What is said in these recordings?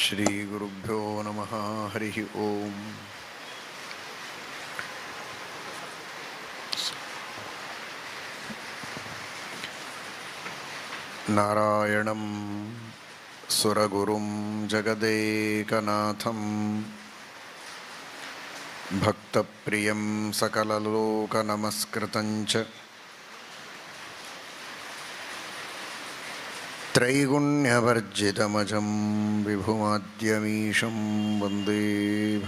ಶ್ರೀಗುರುಭ್ಯೋ ನಮಃ. ಹರಿ ಓಂ. ನಾರಾಯಣಂ ಸುರಗುರುಂ ಜಗದೇಕನಾಥಂ ಭಕ್ತಪ್ರಿಯಂ ಸಕಲಲೋಕನಮಸ್ಕೃತಂಚ ತ್ರೈಗುಣ್ಯವರ್ಜಿತಮಜಂ ವಿಭುಮಾದ್ಯಮೀಶಂ ವಂದೇ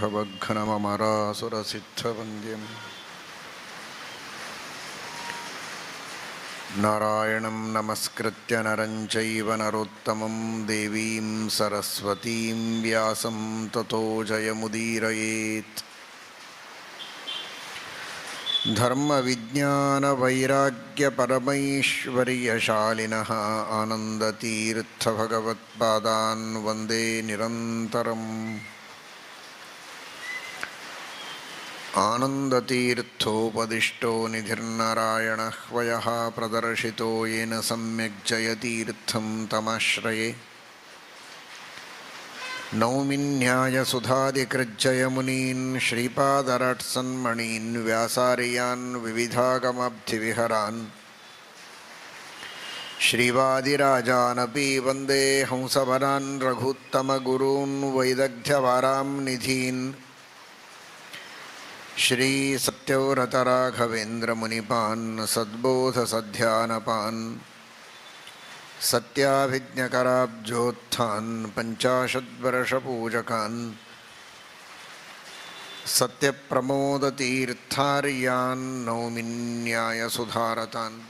ಭವಘ್ನಮರಾಸುರಸಿದ್ಧವಂದ್ಯಂ. ನಾರಾಯಣಂ ನಮಸ್ಕೃತ್ಯ ನರಂ ಚೈವ ನರೋತ್ತಮಂ ದೇವೀಂ ಸರಸ್ವತೀಂ ವ್ಯಾಸಂ ತತೋ ಜಯಮುದೀರಯೇತ್. ಧರ್ಮವಿಜ್ಞಾನವೈರಾಗ್ಯಪರಮೈಶ್ವರ್ಯಶಾಲಿನಃ ಆನಂದತೀರ್ಥಭಗವತ್ಪಾದಾನ್ ವಂದೇ ನಿರಂತರಂ. ಆನಂದತೀರ್ಥೋಪದಿಷ್ಟೋ ನಿಧಿರ್ನಾರಾಯಣಃ ವಯಃ ಪ್ರದರ್ಶಿತೋ ಯೇನ ಸಮ್ಯಕ್ ಜಯತೀರ್ಥಂ ತಮಾಶ್ರಯೇ. ನೌಮಿನ್ಯಾಯಸುಧಾದಿಕೃಜ್ಜಯಮುನೀನ್ ಶ್ರೀಪಾದರಾಟ್ಸನ್ಮಣೀನ್ ವ್ಯಾಸಾರ್ಯಾನ್ ವಿವಿಧಾಗಮಾಬ್ಧಿವಿಹರಾನ್ ಶ್ರೀವಾದಿರಾಜಾನಪಿ ವಂದೇ ಹಂಸವರಾನ್ ರಘುತ್ತಮಗುರೂನ್ ವೈದಗ್ಧ್ಯವಾರಾಂ ನಿಧೀನ್ ಶ್ರೀ ಸತ್ಯವ್ರತರಾಘವೇಂದ್ರಮುನಿಪಾನ್ ಸದ್ಬೋಧಸಧ್ಯಾನಪಾನ್ ಸತ್ಯಾಭಿಜ್ಞಕರಾಬ್ಜೋತ್ಥಾನ್ ಪಂಚಾಶದ್ವರ್ಷಪೂಜಕಾನ್ ಸತ್ಯಪ್ರಮೋದತೀರ್ಥಾರ್ಯಾನ್ ನೌಮಿನ್ಯಾಯಸುಧಾರತಾನ್.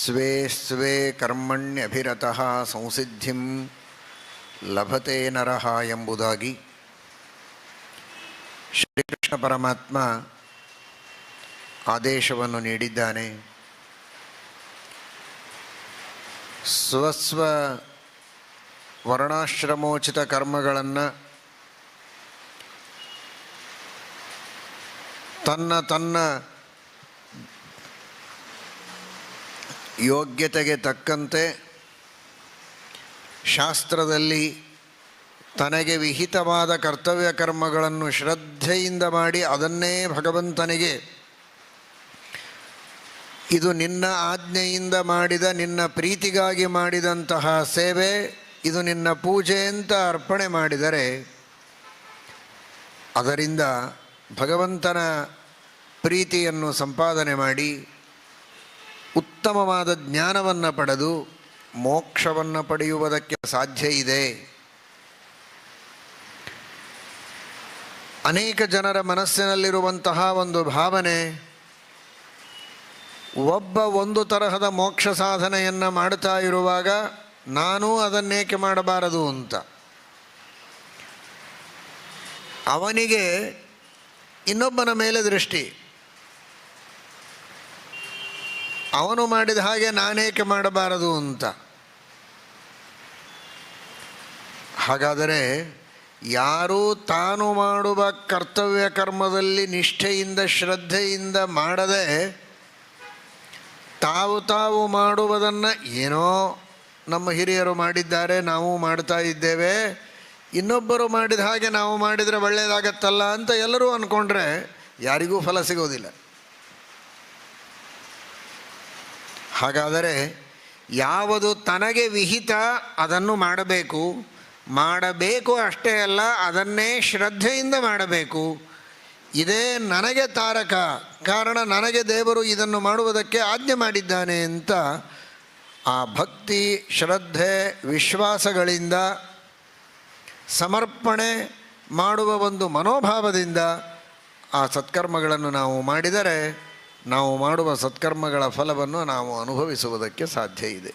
ಸ್ವೇ ಸ್ವೇ ಕರ್ಮಣ್ಯಭಿರತಃ ಸಂಸಿದ್ಧಿಂ ಲಭತೆ ನರಃ ಎಂಬುದಾಗಿ ಶ್ರೀಕೃಷ್ಣ ಪರಮಾತ್ಮ ಆದೇಶವನ್ನು ನೀಡಿದ್ದಾನೆ. ಸ್ವಸ್ವ ವರ್ಣಾಶ್ರಮೋಚಿತ ಕರ್ಮಗಳನ್ನು ತನ್ನ ಯೋಗ್ಯತೆಗೆ ತಕ್ಕಂತೆ ಶಾಸ್ತ್ರದಲ್ಲಿ ತನಗೆ ವಿಹಿತವಾದ ಕರ್ತವ್ಯ ಕರ್ಮಗಳನ್ನು ಶ್ರದ್ಧೆಯಿಂದ ಮಾಡಿ ಅದನ್ನೇ ಭಗವಂತನಿಗೆ ಇದು ನಿನ್ನ ಆಜ್ಞೆಯಿಂದ ಮಾಡಿದ, ನಿನ್ನ ಪ್ರೀತಿಗಾಗಿ ಮಾಡಿದಂತಹ ಸೇವೆ, ಇದು ನಿನ್ನ ಪೂಜೆ ಅಂತ ಅರ್ಪಣೆ ಮಾಡಿದರೆ ಅದರಿಂದ ಭಗವಂತನ ಪ್ರೀತಿಯನ್ನು ಸಂಪಾದನೆ ಮಾಡಿ ಉತ್ತಮವಾದ ಜ್ಞಾನವನ್ನು ಪಡೆದು ಮೋಕ್ಷವನ್ನು ಪಡೆಯುವುದಕ್ಕೆ ಸಾಧ್ಯ ಇದೆ. ಅನೇಕ ಜನರ ಮನಸ್ಸಿನಲ್ಲಿರುವಂತಹ ಒಂದು ಭಾವನೆ, ಒಬ್ಬ ಒಂದು ತರಹದ ಮೋಕ್ಷ ಸಾಧನೆಯನ್ನು ಮಾಡ್ತಾ ಇರುವಾಗ ನಾನೂ ಅದನ್ನೇಕೆ ಮಾಡಬಾರದು ಅಂತ. ಅವನಿಗೆ ಇನ್ನೊಬ್ಬನ ಮೇಲೆ ದೃಷ್ಟಿ, ಅವನು ಮಾಡಿದ ಹಾಗೆ ನಾನೇಕೆ ಮಾಡಬಾರದು ಅಂತ. ಹಾಗಾದರೆ ಯಾರೂ ತಾನು ಮಾಡುವ ಕರ್ತವ್ಯ ಕರ್ಮದಲ್ಲಿ ನಿಷ್ಠೆಯಿಂದ ಶ್ರದ್ಧೆಯಿಂದ ಮಾಡದೆ ತಾವು ಮಾಡುವುದನ್ನು ಏನೋ ನಮ್ಮ ಹಿರಿಯರು ಮಾಡಿದ್ದಾರೆ ನಾವು ಮಾಡ್ತಾ ಇದ್ದೇವೆ, ಇನ್ನೊಬ್ಬರು ಮಾಡಿದ ಹಾಗೆ ನಾವು ಮಾಡಿದರೆ ಒಳ್ಳೆಯದಾಗತ್ತಲ್ಲ ಅಂತ ಎಲ್ಲರೂ ಅಂದ್ಕೊಂಡ್ರೆ ಯಾರಿಗೂ ಫಲ ಸಿಗೋದಿಲ್ಲ. ಹಾಗಾದರೆ ಯಾವುದು ತನಗೆ ವಿಹಿತ ಅದನ್ನು ಮಾಡಬೇಕು ಅಷ್ಟೇ ಅಲ್ಲ, ಅದನ್ನೇ ಶ್ರದ್ಧೆಯಿಂದ ಮಾಡಬೇಕು. ಇದೇ ನನಗೆ ತಾರಕ, ಕಾರಣ ನನಗೆ ದೇವರು ಇದನ್ನು ಮಾಡುವುದಕ್ಕೆ ಆಜ್ಞೆ ಮಾಡಿದ್ದಾನೆ ಅಂತ ಆ ಭಕ್ತಿ ಶ್ರದ್ಧೆ ವಿಶ್ವಾಸಗಳಿಂದ ಸಮರ್ಪಣೆ ಮಾಡುವ ಒಂದು ಮನೋಭಾವದಿಂದ ಆ ಸತ್ಕರ್ಮಗಳನ್ನು ನಾವು ಮಾಡಿದರೆ ನಾವು ಮಾಡುವ ಸತ್ಕರ್ಮಗಳ ಫಲವನ್ನು ನಾವು ಅನುಭವಿಸುವುದಕ್ಕೆ ಸಾಧ್ಯ ಇದೆ.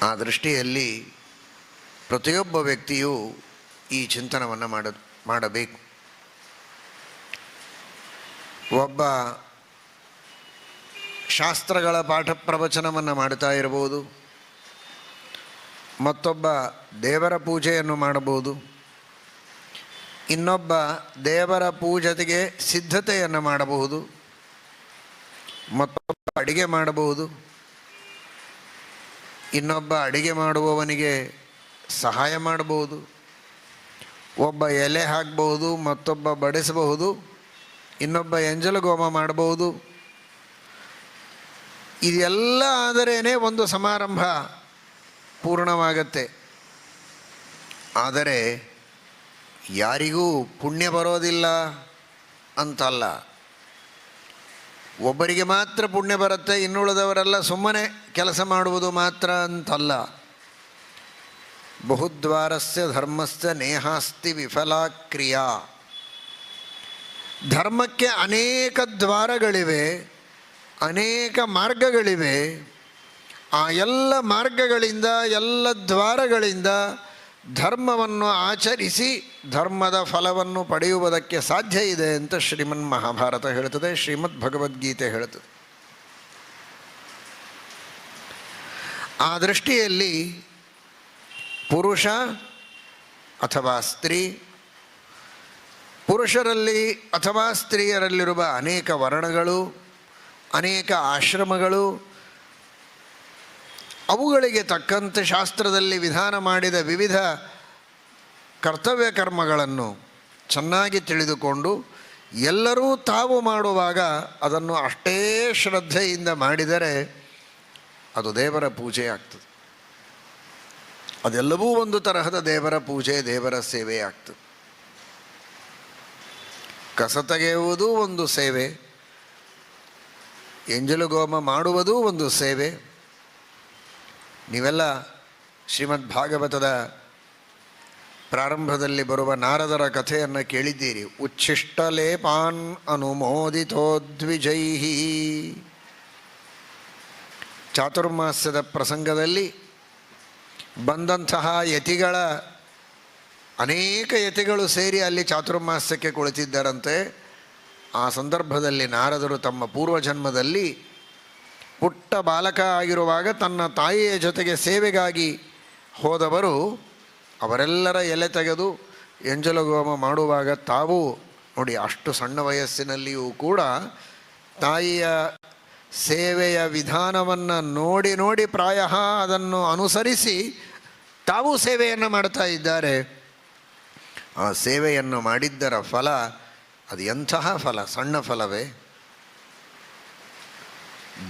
ಆ ದೃಷ್ಟಿಯಲ್ಲಿ ಪ್ರತಿಯೊಬ್ಬ ವ್ಯಕ್ತಿಯೂ ಈ ಚಿಂತನವನ್ನು ಮಾಡಬೇಕು. ಒಬ್ಬ ಶಾಸ್ತ್ರಗಳ ಪಾಠ ಪ್ರವಚನವನ್ನು ಮಾಡ್ತಾ ಇರ್ಬೋದು, ಮತ್ತೊಬ್ಬ ದೇವರ ಪೂಜೆಯನ್ನು ಮಾಡಬಹುದು, ಇನ್ನೊಬ್ಬ ದೇವರ ಪೂಜೆಗೆ ಸಿದ್ಧತೆಯನ್ನು ಮಾಡಬಹುದು, ಮತ್ತೊಬ್ಬ ಅಡಿಗೆ ಮಾಡಬಹುದು, ಇನ್ನೊಬ್ಬ ಅಡಿಗೆ ಮಾಡುವವನಿಗೆ ಸಹಾಯ ಮಾಡಬಹುದು, ಒಬ್ಬ ಎಲೆ ಹಾಕಬಹುದು, ಮತ್ತೊಬ್ಬ ಬಡಿಸಬಹುದು, ಇನ್ನೊಬ್ಬ ಎಂಜಲಗೋಮ ಮಾಡಬಹುದು. ಇದೆಲ್ಲ ಆದರೇ ಒಂದು ಸಮಾರಂಭ ಪೂರ್ಣವಾಗತ್ತೆ. ಆದರೆ ಯಾರಿಗೂ ಪುಣ್ಯ ಬರೋದಿಲ್ಲ ಅಂತಲ್ಲ. ಒಬ್ಬರಿಗೆ ಮಾತ್ರ ಪುಣ್ಯ ಬರುತ್ತೆ, ಇನ್ನುಳಿದವರೆಲ್ಲ ಸುಮ್ಮನೆ ಕೆಲಸ ಮಾಡುವುದು ಮಾತ್ರ ಅಂತಲ್ಲ. ಬಹುದ್ವಾರಸ್ಯ ಧರ್ಮಸ್ಯ ನೇಹಾಸ್ತಿ ವಿಫಲಾ ಕ್ರಿಯಾ. ಧರ್ಮಕ್ಕೆ ಅನೇಕ ದ್ವಾರಗಳಿವೆ, ಅನೇಕ ಮಾರ್ಗಗಳಿವೆ. ಆ ಎಲ್ಲ ಮಾರ್ಗಗಳಿಂದ, ಎಲ್ಲ ದ್ವಾರಗಳಿಂದ ಧರ್ಮವನ್ನು ಆಚರಿಸಿ ಧರ್ಮದ ಫಲವನ್ನು ಪಡೆಯುವುದಕ್ಕೆ ಸಾಧ್ಯ ಇದೆ ಅಂತ ಶ್ರೀಮನ್ ಮಹಾಭಾರತ ಹೇಳ್ತದೆ, ಶ್ರೀಮದ್ ಭಗವದ್ಗೀತೆ ಹೇಳ್ತದೆ. ಆ ದೃಷ್ಟಿಯಲ್ಲಿ ಪುರುಷ ಅಥವಾ ಸ್ತ್ರೀ, ಪುರುಷರಲ್ಲಿ ಅಥವಾ ಸ್ತ್ರೀಯರಲ್ಲಿರುವ ಅನೇಕ ವರ್ಣಗಳು, ಅನೇಕ ಆಶ್ರಮಗಳು, ಅವುಗಳಿಗೆ ತಕ್ಕಂತೆ ಶಾಸ್ತ್ರದಲ್ಲಿ ವಿಧಾನ ಮಾಡಿದ ವಿವಿಧ ಕರ್ತವ್ಯ ಕರ್ಮಗಳನ್ನು ಚೆನ್ನಾಗಿ ತಿಳಿದುಕೊಂಡು ಎಲ್ಲರೂ ತಾವು ಮಾಡುವಾಗ ಅದನ್ನು ಅಷ್ಟೇ ಶ್ರದ್ಧೆಯಿಂದ ಮಾಡಿದರೆ ಅದು ದೇವರ ಪೂಜೆ ಆಗ್ತದೆ. ಅದೆಲ್ಲವೂ ಒಂದು ತರಹದ ದೇವರ ಪೂಜೆ, ದೇವರ ಸೇವೆ ಆಗ್ತದೆ. ಕಸ ತೆಗೆಯುವುದೂ ಒಂದು ಸೇವೆ, ಎಂಜಲುಗೋಮ ಮಾಡುವುದೂ ಒಂದು ಸೇವೆ. ನೀವೆಲ್ಲ ಶ್ರೀಮದ್ ಭಾಗವತದ ಪ್ರಾರಂಭದಲ್ಲಿ ಬರುವ ನಾರದರ ಕಥೆಯನ್ನು ಕೇಳಿದ್ದೀರಿ. ಉಚ್ಛಿಷ್ಟಲೇಪಾನ್ ಅನುಮೋದಿತೋದ್ವಿಜೈಹಿ. ಚಾತುರ್ಮಾಸ್ಯದ ಪ್ರಸಂಗದಲ್ಲಿ ಬಂದಂತಹ ಯತಿಗಳ ಅನೇಕ ಯತಿಗಳು ಸೇರಿ ಅಲ್ಲಿ ಚಾತುರ್ಮಾಸ್ಯಕ್ಕೆ ಕುಳಿತಿದ್ದರಂತೆ. ಆ ಸಂದರ್ಭದಲ್ಲಿ ನಾರದರು ತಮ್ಮ ಪೂರ್ವಜನ್ಮದಲ್ಲಿ ಪುಟ್ಟ ಬಾಲಕ ಆಗಿರುವಾಗ ತನ್ನ ತಾಯಿಯ ಜೊತೆಗೆ ಸೇವೆಗಾಗಿ ಹೋದವರು ಅವರೆಲ್ಲರ ಎಲೆ ತೆಗೆದು ಎಂಜಲಗೋಮ ಮಾಡುವಾಗ ತಾವು ನೋಡಿ, ಅಷ್ಟು ಸಣ್ಣ ವಯಸ್ಸಿನಲ್ಲಿಯೂ ಕೂಡ ತಾಯಿಯ ಸೇವೆಯ ವಿಧಾನವನ್ನು ನೋಡಿ ನೋಡಿ ಪ್ರಾಯ ಅದನ್ನು ಅನುಸರಿಸಿ ತಾವು ಸೇವೆಯನ್ನು ಮಾಡ್ತಾ ಇದ್ದಾರೆ. ಆ ಸೇವೆಯನ್ನು ಮಾಡಿದ್ದರ ಫಲ ಅದು ಎಂತಹ ಫಲ, ಸಣ್ಣ ಫಲವೇ.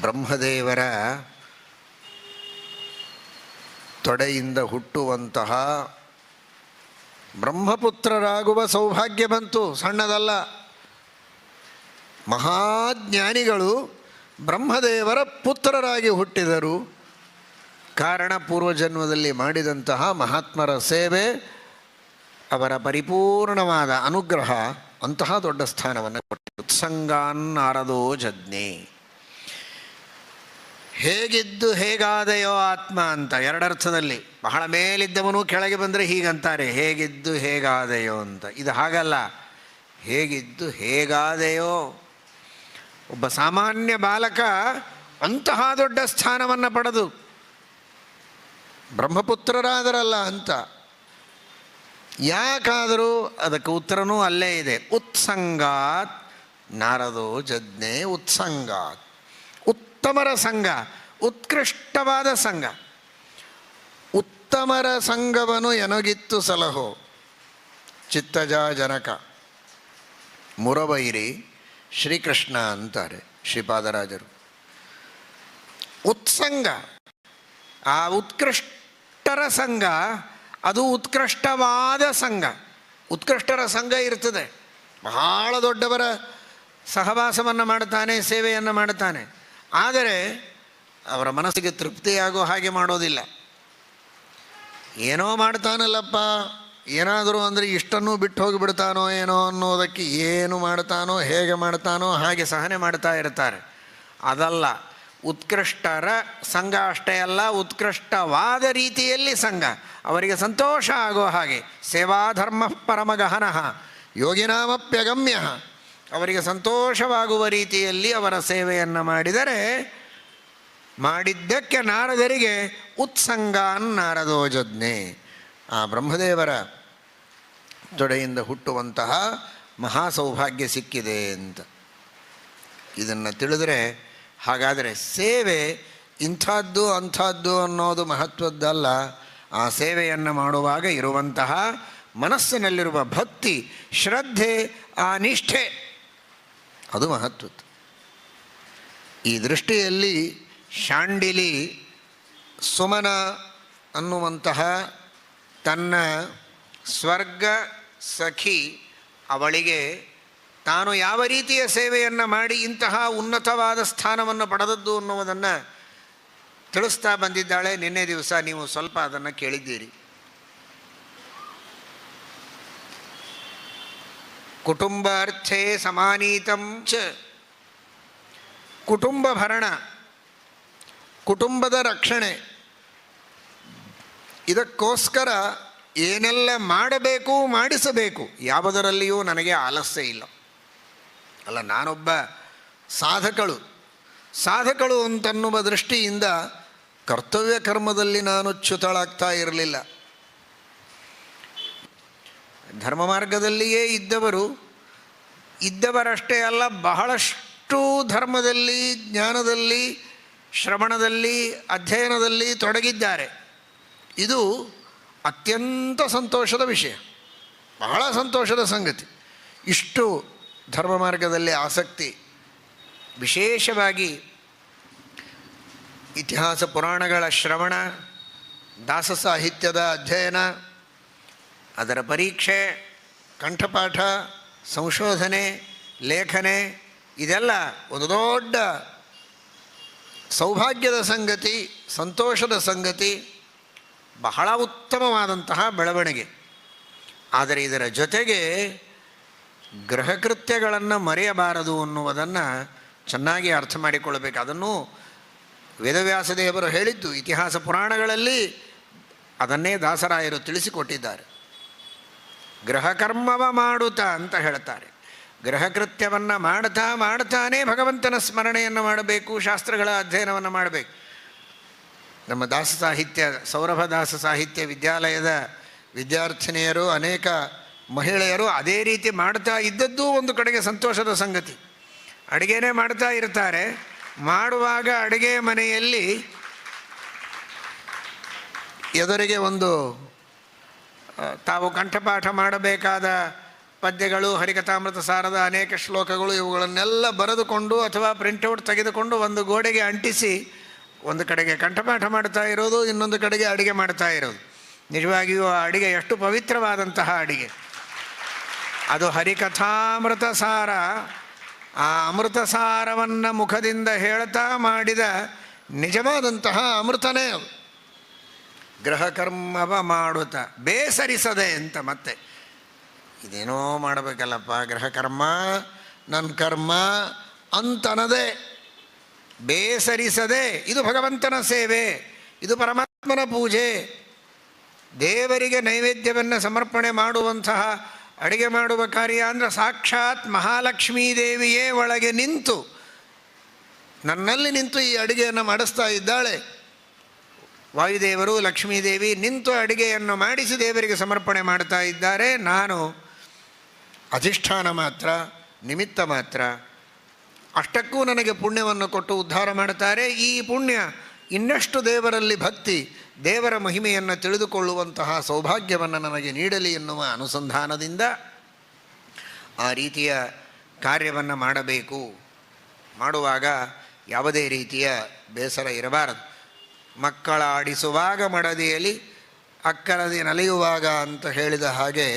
ಬ್ರಹ್ಮದೇವರ ತೊಡೆಯಿಂದ ಹುಟ್ಟುವಂತಹ ಬ್ರಹ್ಮಪುತ್ರರಾಗುವ ಸೌಭಾಗ್ಯ ಬಂತು, ಸಣ್ಣದಲ್ಲ. ಮಹಾಜ್ಞಾನಿಗಳು ಬ್ರಹ್ಮದೇವರ ಪುತ್ರರಾಗಿ ಹುಟ್ಟಿದರು. ಕಾರಣ ಪೂರ್ವಜನ್ಮದಲ್ಲಿ ಮಾಡಿದಂತಹ ಮಹಾತ್ಮರ ಸೇವೆ, ಅವರ ಪರಿಪೂರ್ಣವಾದ ಅನುಗ್ರಹ ಅಂತಹ ದೊಡ್ಡ ಸ್ಥಾನವನ್ನು ಕೊಟ್ಟಿತು. ಉತ್ಸಂಗಾನ್ ನಾರದೋ ಜಜ್ಞೆ. ಹೇಗಿದ್ದು ಹೇಗಾದೆಯೋ ಆತ್ಮ ಅಂತ ಎರಡರ್ಥದಲ್ಲಿ. ಬಹಳ ಮೇಲಿದ್ದವನು ಕೆಳಗೆ ಬಂದರೆ ಹೀಗಂತಾರೆ, ಹೇಗಿದ್ದು ಹೇಗಾದೆಯೋ ಅಂತ. ಇದು ಹಾಗಲ್ಲ, ಹೇಗಿದ್ದು ಹೇಗಾದೆಯೋ. ಒಬ್ಬ ಸಾಮಾನ್ಯ ಬಾಲಕ ಅಂತಹ ದೊಡ್ಡ ಸ್ಥಾನವನ್ನು ಪಡೆದು ಬ್ರಹ್ಮಪುತ್ರರಾದರಲ್ಲ ಅಂತ. ಯಾಕಾದರೂ ಅದಕ್ಕೆ ಉತ್ತರನೂ ಅಲ್ಲೇ ಇದೆ. ಉತ್ಸಂಗಾತ್ ನಾರದೋ ಜಜ್ಞೆ. ಉತ್ಸಂಗಾತ್ ಉತ್ತಮರ ಸಂಘ, ಉತ್ಕೃಷ್ಟವಾದ ಸಂಘ. ಉತ್ತಮರ ಸಂಘವನ್ನು ಎನಗಿತ್ತು ಸಲಹೋ. ಚಿತ್ತಜ ಜನಕ, ಮುರವೈರಿ, ಶ್ರೀಕೃಷ್ಣ ಅಂತಾರೆ ಶ್ರೀಪಾದರಾಜರು. ಉತ್ಸಂಗ, ಆ ಉತ್ಕೃಷ್ಟರ ಸಂಘ, ಅದು ಉತ್ಕೃಷ್ಟವಾದ ಸಂಘ. ಉತ್ಕೃಷ್ಟರ ಸಂಘ ಇರ್ತದೆ. ಬಹಳ ದೊಡ್ಡವರ ಸಹವಾಸವನ್ನು ಮಾಡುತ್ತಾನೆ, ಸೇವೆಯನ್ನು ಮಾಡುತ್ತಾನೆ. ಆದರೆ ಅವರ ಮನಸ್ಸಿಗೆ ತೃಪ್ತಿಯಾಗೋ ಹಾಗೆ ಮಾಡೋದಿಲ್ಲ. ಏನೋ ಮಾಡ್ತಾನಲ್ಲಪ್ಪ, ಏನಾದರೂ ಅಂದರೆ ಇಷ್ಟನ್ನು ಬಿಟ್ಟು ಹೋಗಿಬಿಡ್ತಾನೋ ಏನೋ ಅನ್ನೋದಕ್ಕೆ ಏನು ಮಾಡ್ತಾನೋ, ಹೇಗೆ ಮಾಡ್ತಾನೋ ಹಾಗೆ ಸಹನೆ ಮಾಡ್ತಾ ಇರ್ತಾರೆ. ಅದಲ್ಲ, ಉತ್ಕೃಷ್ಟರ ಸಂಘ ಅಷ್ಟೇ ಅಲ್ಲ, ಉತ್ಕೃಷ್ಟವಾದ ರೀತಿಯಲ್ಲಿ ಸಂಘ. ಅವರಿಗೆ ಸಂತೋಷ ಆಗೋ ಹಾಗೆ. ಸೇವಾಧರ್ಮ ಪರಮಗಹನಃ ಯೋಗಿನಾಮಪ್ಯಗಮ್ಯ. ಅವರಿಗೆ ಸಂತೋಷವಾಗುವ ರೀತಿಯಲ್ಲಿ ಅವರ ಸೇವೆಯನ್ನು ಮಾಡಿದರೆ ಮಾಡಿದ್ದಕ್ಕೆ ನಾರದರಿಗೆ ಉತ್ಸಂಗಾನ್ ನಾರದೋಜಜ್ಞೆ, ಆ ಬ್ರಹ್ಮದೇವರ ತೊಡೆಯಿಂದ ಹುಟ್ಟುವಂತಹ ಮಹಾ ಸೌಭಾಗ್ಯ ಸಿಕ್ಕಿದೆ ಅಂತ. ಇದನ್ನು ತಿಳಿದರೆ ಹಾಗಾದರೆ ಸೇವೆ ಇಂಥದ್ದು ಅಂಥದ್ದು ಅನ್ನೋದು ಮಹತ್ವದ್ದಲ್ಲ, ಆ ಸೇವೆಯನ್ನು ಮಾಡುವಾಗ ಇರುವಂತಹ ಮನಸ್ಸಿನಲ್ಲಿರುವ ಭಕ್ತಿ, ಶ್ರದ್ಧೆ, ಆ ನಿಷ್ಠೆ ಅದು ಮಹತ್ವದ್ದು. ಈ ದೃಷ್ಟಿಯಲ್ಲಿ ಶಾಂಡಿಲಿ ಸುಮನ ಅನ್ನುವಂತಹ ತನ್ನ ಸ್ವರ್ಗ ಸಖಿ ಅವಳಿಗೆ ತಾನು ಯಾವ ರೀತಿಯ ಸೇವೆಯನ್ನು ಮಾಡಿ ಇಂತಹ ಉನ್ನತವಾದ ಸ್ಥಾನವನ್ನು ಪಡೆದದ್ದು ಅನ್ನುವುದನ್ನು ತಿಳಿಸ್ತಾ ಬಂದಿದ್ದಾಳೆ. ನಿನ್ನೆ ದಿವಸ ನೀವು ಸ್ವಲ್ಪ ಅದನ್ನು ಕೇಳಿದ್ದೀರಿ. ಕುಟುಂಬಾರ್ಥೇ ಸಮಾನೀತಂ ಚ, ಕುಟುಂಬ ಭರಣ, ಕುಟುಂಬದ ರಕ್ಷಣೆ, ಇದಕ್ಕೋಸ್ಕರ ಏನೆಲ್ಲ ಮಾಡಬೇಕು ಮಾಡಿಸಬೇಕು, ಯಾವುದರಲ್ಲಿಯೂ ನನಗೆ ಆಲಸ್ಯ ಇಲ್ಲ. ಅಲ್ಲ, ನಾನೊಬ್ಬ ಸಾಧಕಳು ಅಂತನ್ನುವ ದೃಷ್ಟಿಯಿಂದ ಕರ್ತವ್ಯ ಕರ್ಮದಲ್ಲಿ ನಾನು ಚ್ಯುತಳಾಗ್ತಾ ಇರಲಿಲ್ಲ. ಧರ್ಮ ಮಾರ್ಗದಲ್ಲಿಯೇ ಇದ್ದವರಷ್ಟೇ ಅಲ್ಲ, ಬಹಳಷ್ಟು ಧರ್ಮದಲ್ಲಿ, ಜ್ಞಾನದಲ್ಲಿ, ಶ್ರವಣದಲ್ಲಿ, ಅಧ್ಯಯನದಲ್ಲಿ ತೊಡಗಿದ್ದಾರೆ. ಇದು ಅತ್ಯಂತ ಸಂತೋಷದ ವಿಷಯ, ಬಹಳ ಸಂತೋಷದ ಸಂಗತಿ. ಇಷ್ಟು ಧರ್ಮ ಮಾರ್ಗದಲ್ಲಿ ಆಸಕ್ತಿ, ವಿಶೇಷವಾಗಿ ಇತಿಹಾಸ ಪುರಾಣಗಳ ಶ್ರವಣ, ದಾಸ ಸಾಹಿತ್ಯದ ಅಧ್ಯಯನ, ಅದರ ಪರೀಕ್ಷೆ, ಕಂಠಪಾಠ, ಸಂಶೋಧನೆ, ಲೇಖನೆ, ಇದೆಲ್ಲ ಒಂದು ದೊಡ್ಡ ಸೌಭಾಗ್ಯದ ಸಂಗತಿ, ಸಂತೋಷದ ಸಂಗತಿ, ಬಹಳ ಉತ್ತಮವಾದಂತಹ ಬೆಳವಣಿಗೆ. ಆದರೆ ಇದರ ಜೊತೆಗೆ ಗೃಹಕೃತ್ಯಗಳನ್ನು ಮರೆಯಬಾರದು ಅನ್ನುವುದನ್ನು ಚೆನ್ನಾಗಿ ಅರ್ಥ ಮಾಡಿಕೊಳ್ಳಬೇಕು. ಅದನ್ನು ವೇದವ್ಯಾಸದೇವರು ಹೇಳಿದ್ದು, ಇತಿಹಾಸ ಪುರಾಣಗಳಲ್ಲಿ ಅದನ್ನೇ ದಾಸರಾಯರು ತಿಳಿಸಿಕೊಟ್ಟಿದ್ದಾರೆ. ಗೃಹಕರ್ಮವ ಮಾಡುತ್ತಾ ಅಂತ ಹೇಳ್ತಾರೆ. ಗೃಹಕೃತ್ಯವನ್ನು ಮಾಡ್ತಾನೇ ಭಗವಂತನ ಸ್ಮರಣೆಯನ್ನು ಮಾಡಬೇಕು, ಶಾಸ್ತ್ರಗಳ ಅಧ್ಯಯನವನ್ನು ಮಾಡಬೇಕು. ನಮ್ಮ ದಾಸ ಸಾಹಿತ್ಯ, ಸೌರಭ ದಾಸ ಸಾಹಿತ್ಯ ವಿದ್ಯಾಲಯದ ವಿದ್ಯಾರ್ಥಿನಿಯರು, ಅನೇಕ ಮಹಿಳೆಯರು ಅದೇ ರೀತಿ ಮಾಡ್ತಾ ಇದ್ದದ್ದು ಒಂದು ಕಡೆಗೆ ಸಂತೋಷದ ಸಂಗತಿ. ಅಡುಗೆನೇ ಮಾಡ್ತಾ ಇರ್ತಾರೆ. ಮಾಡುವಾಗ ಅಡುಗೆ ಮನೆಯಲ್ಲಿ ಎದುರಿಗೆ ಒಂದು ತಾವು ಕಂಠಪಾಠ ಮಾಡಬೇಕಾದ ಪದ್ಯಗಳು, ಹರಿಕಥಾಮೃತ ಸಾರದ ಅನೇಕ ಶ್ಲೋಕಗಳು, ಇವುಗಳನ್ನೆಲ್ಲ ಬರೆದುಕೊಂಡು ಅಥವಾ ಪ್ರಿಂಟೌಟ್ ತೆಗೆದುಕೊಂಡು ಒಂದು ಗೋಡೆಗೆ ಅಂಟಿಸಿ ಒಂದು ಕಡೆಗೆ ಕಂಠಪಾಠ ಮಾಡ್ತಾ ಇರೋದು, ಇನ್ನೊಂದು ಕಡೆಗೆ ಅಡುಗೆ ಮಾಡ್ತಾ ಇರೋದು. ನಿಜವಾಗಿಯೂ ಆ ಅಡುಗೆ ಎಷ್ಟು ಪವಿತ್ರವಾದಂತಹ ಅಡುಗೆ! ಅದು ಹರಿಕಥಾಮೃತ ಸಾರ. ಆ ಅಮೃತ ಸಾರವನ್ನು ಮುಖದಿಂದ ಹೇಳ್ತಾ ಮಾಡಿದ ನಿಜವಾದಂತಹ ಅಮೃತನೇ ಅದು. ಗೃಹಕರ್ಮವ ಮಾಡುತ್ತಾ ಬೇಸರಿಸದೆ ಅಂತ. ಮತ್ತೆ ಇದೇನೋ ಮಾಡಬೇಕಲ್ಲಪ್ಪ ಗೃಹಕರ್ಮ, ನನ್ನ ಕರ್ಮ ಅಂತನದೇ ಬೇಸರಿಸದೆ, ಇದು ಭಗವಂತನ ಸೇವೆ, ಇದು ಪರಮಾತ್ಮನ ಪೂಜೆ. ದೇವರಿಗೆ ನೈವೇದ್ಯವನ್ನು ಸಮರ್ಪಣೆ ಮಾಡುವಂತಹ ಅಡುಗೆ ಮಾಡುವ ಕಾರ್ಯ ಅಂದರೆ ಸಾಕ್ಷಾತ್ ಮಹಾಲಕ್ಷ್ಮೀ ದೇವಿಯೇ ಒಳಗೆ ನಿಂತು, ನನ್ನಲ್ಲಿ ನಿಂತು ಈ ಅಡುಗೆಯನ್ನು ಮಾಡಿಸ್ತಾ ಇದ್ದಾಳೆ. ವಾಯುದೇವರು, ಲಕ್ಷ್ಮೀದೇವಿ ನಿಂತು ಅಡುಗೆಯನ್ನು ಮಾಡಿಸಿ ದೇವರಿಗೆ ಸಮರ್ಪಣೆ ಮಾಡ್ತಾ ಇದ್ದಾರೆ. ನಾನು ಅಧಿಷ್ಠಾನ ಮಾತ್ರ, ನಿಮಿತ್ತ ಮಾತ್ರ. ಅಷ್ಟಕ್ಕೂ ನನಗೆ ಪುಣ್ಯವನ್ನು ಕೊಟ್ಟು ಉದ್ಧಾರ ಮಾಡುತ್ತಾರೆ. ಈ ಪುಣ್ಯ ಇನ್ನಷ್ಟು ದೇವರಲ್ಲಿ ಭಕ್ತಿ, ದೇವರ ಮಹಿಮೆಯನ್ನು ತಿಳಿದುಕೊಳ್ಳುವಂತಹ ಸೌಭಾಗ್ಯವನ್ನು ನನಗೆ ನೀಡಲಿ ಎನ್ನುವ ಅನುಸಂಧಾನದಿಂದ ಆ ರೀತಿಯ ಕಾರ್ಯವನ್ನು ಮಾಡಬೇಕು. ಮಾಡುವಾಗ ಯಾವುದೇ ರೀತಿಯ ಬೇಸರ ಇರಬಾರದು. ಮಕ್ಕಳ ಆಡಿಸುವಾಗ ಮಡದಿಯಲ್ಲಿ ಅಕ್ಕರದಿ ನಲಿಯುವಾಗ ಅಂತ ಹೇಳಿದ ಹಾಗೆ,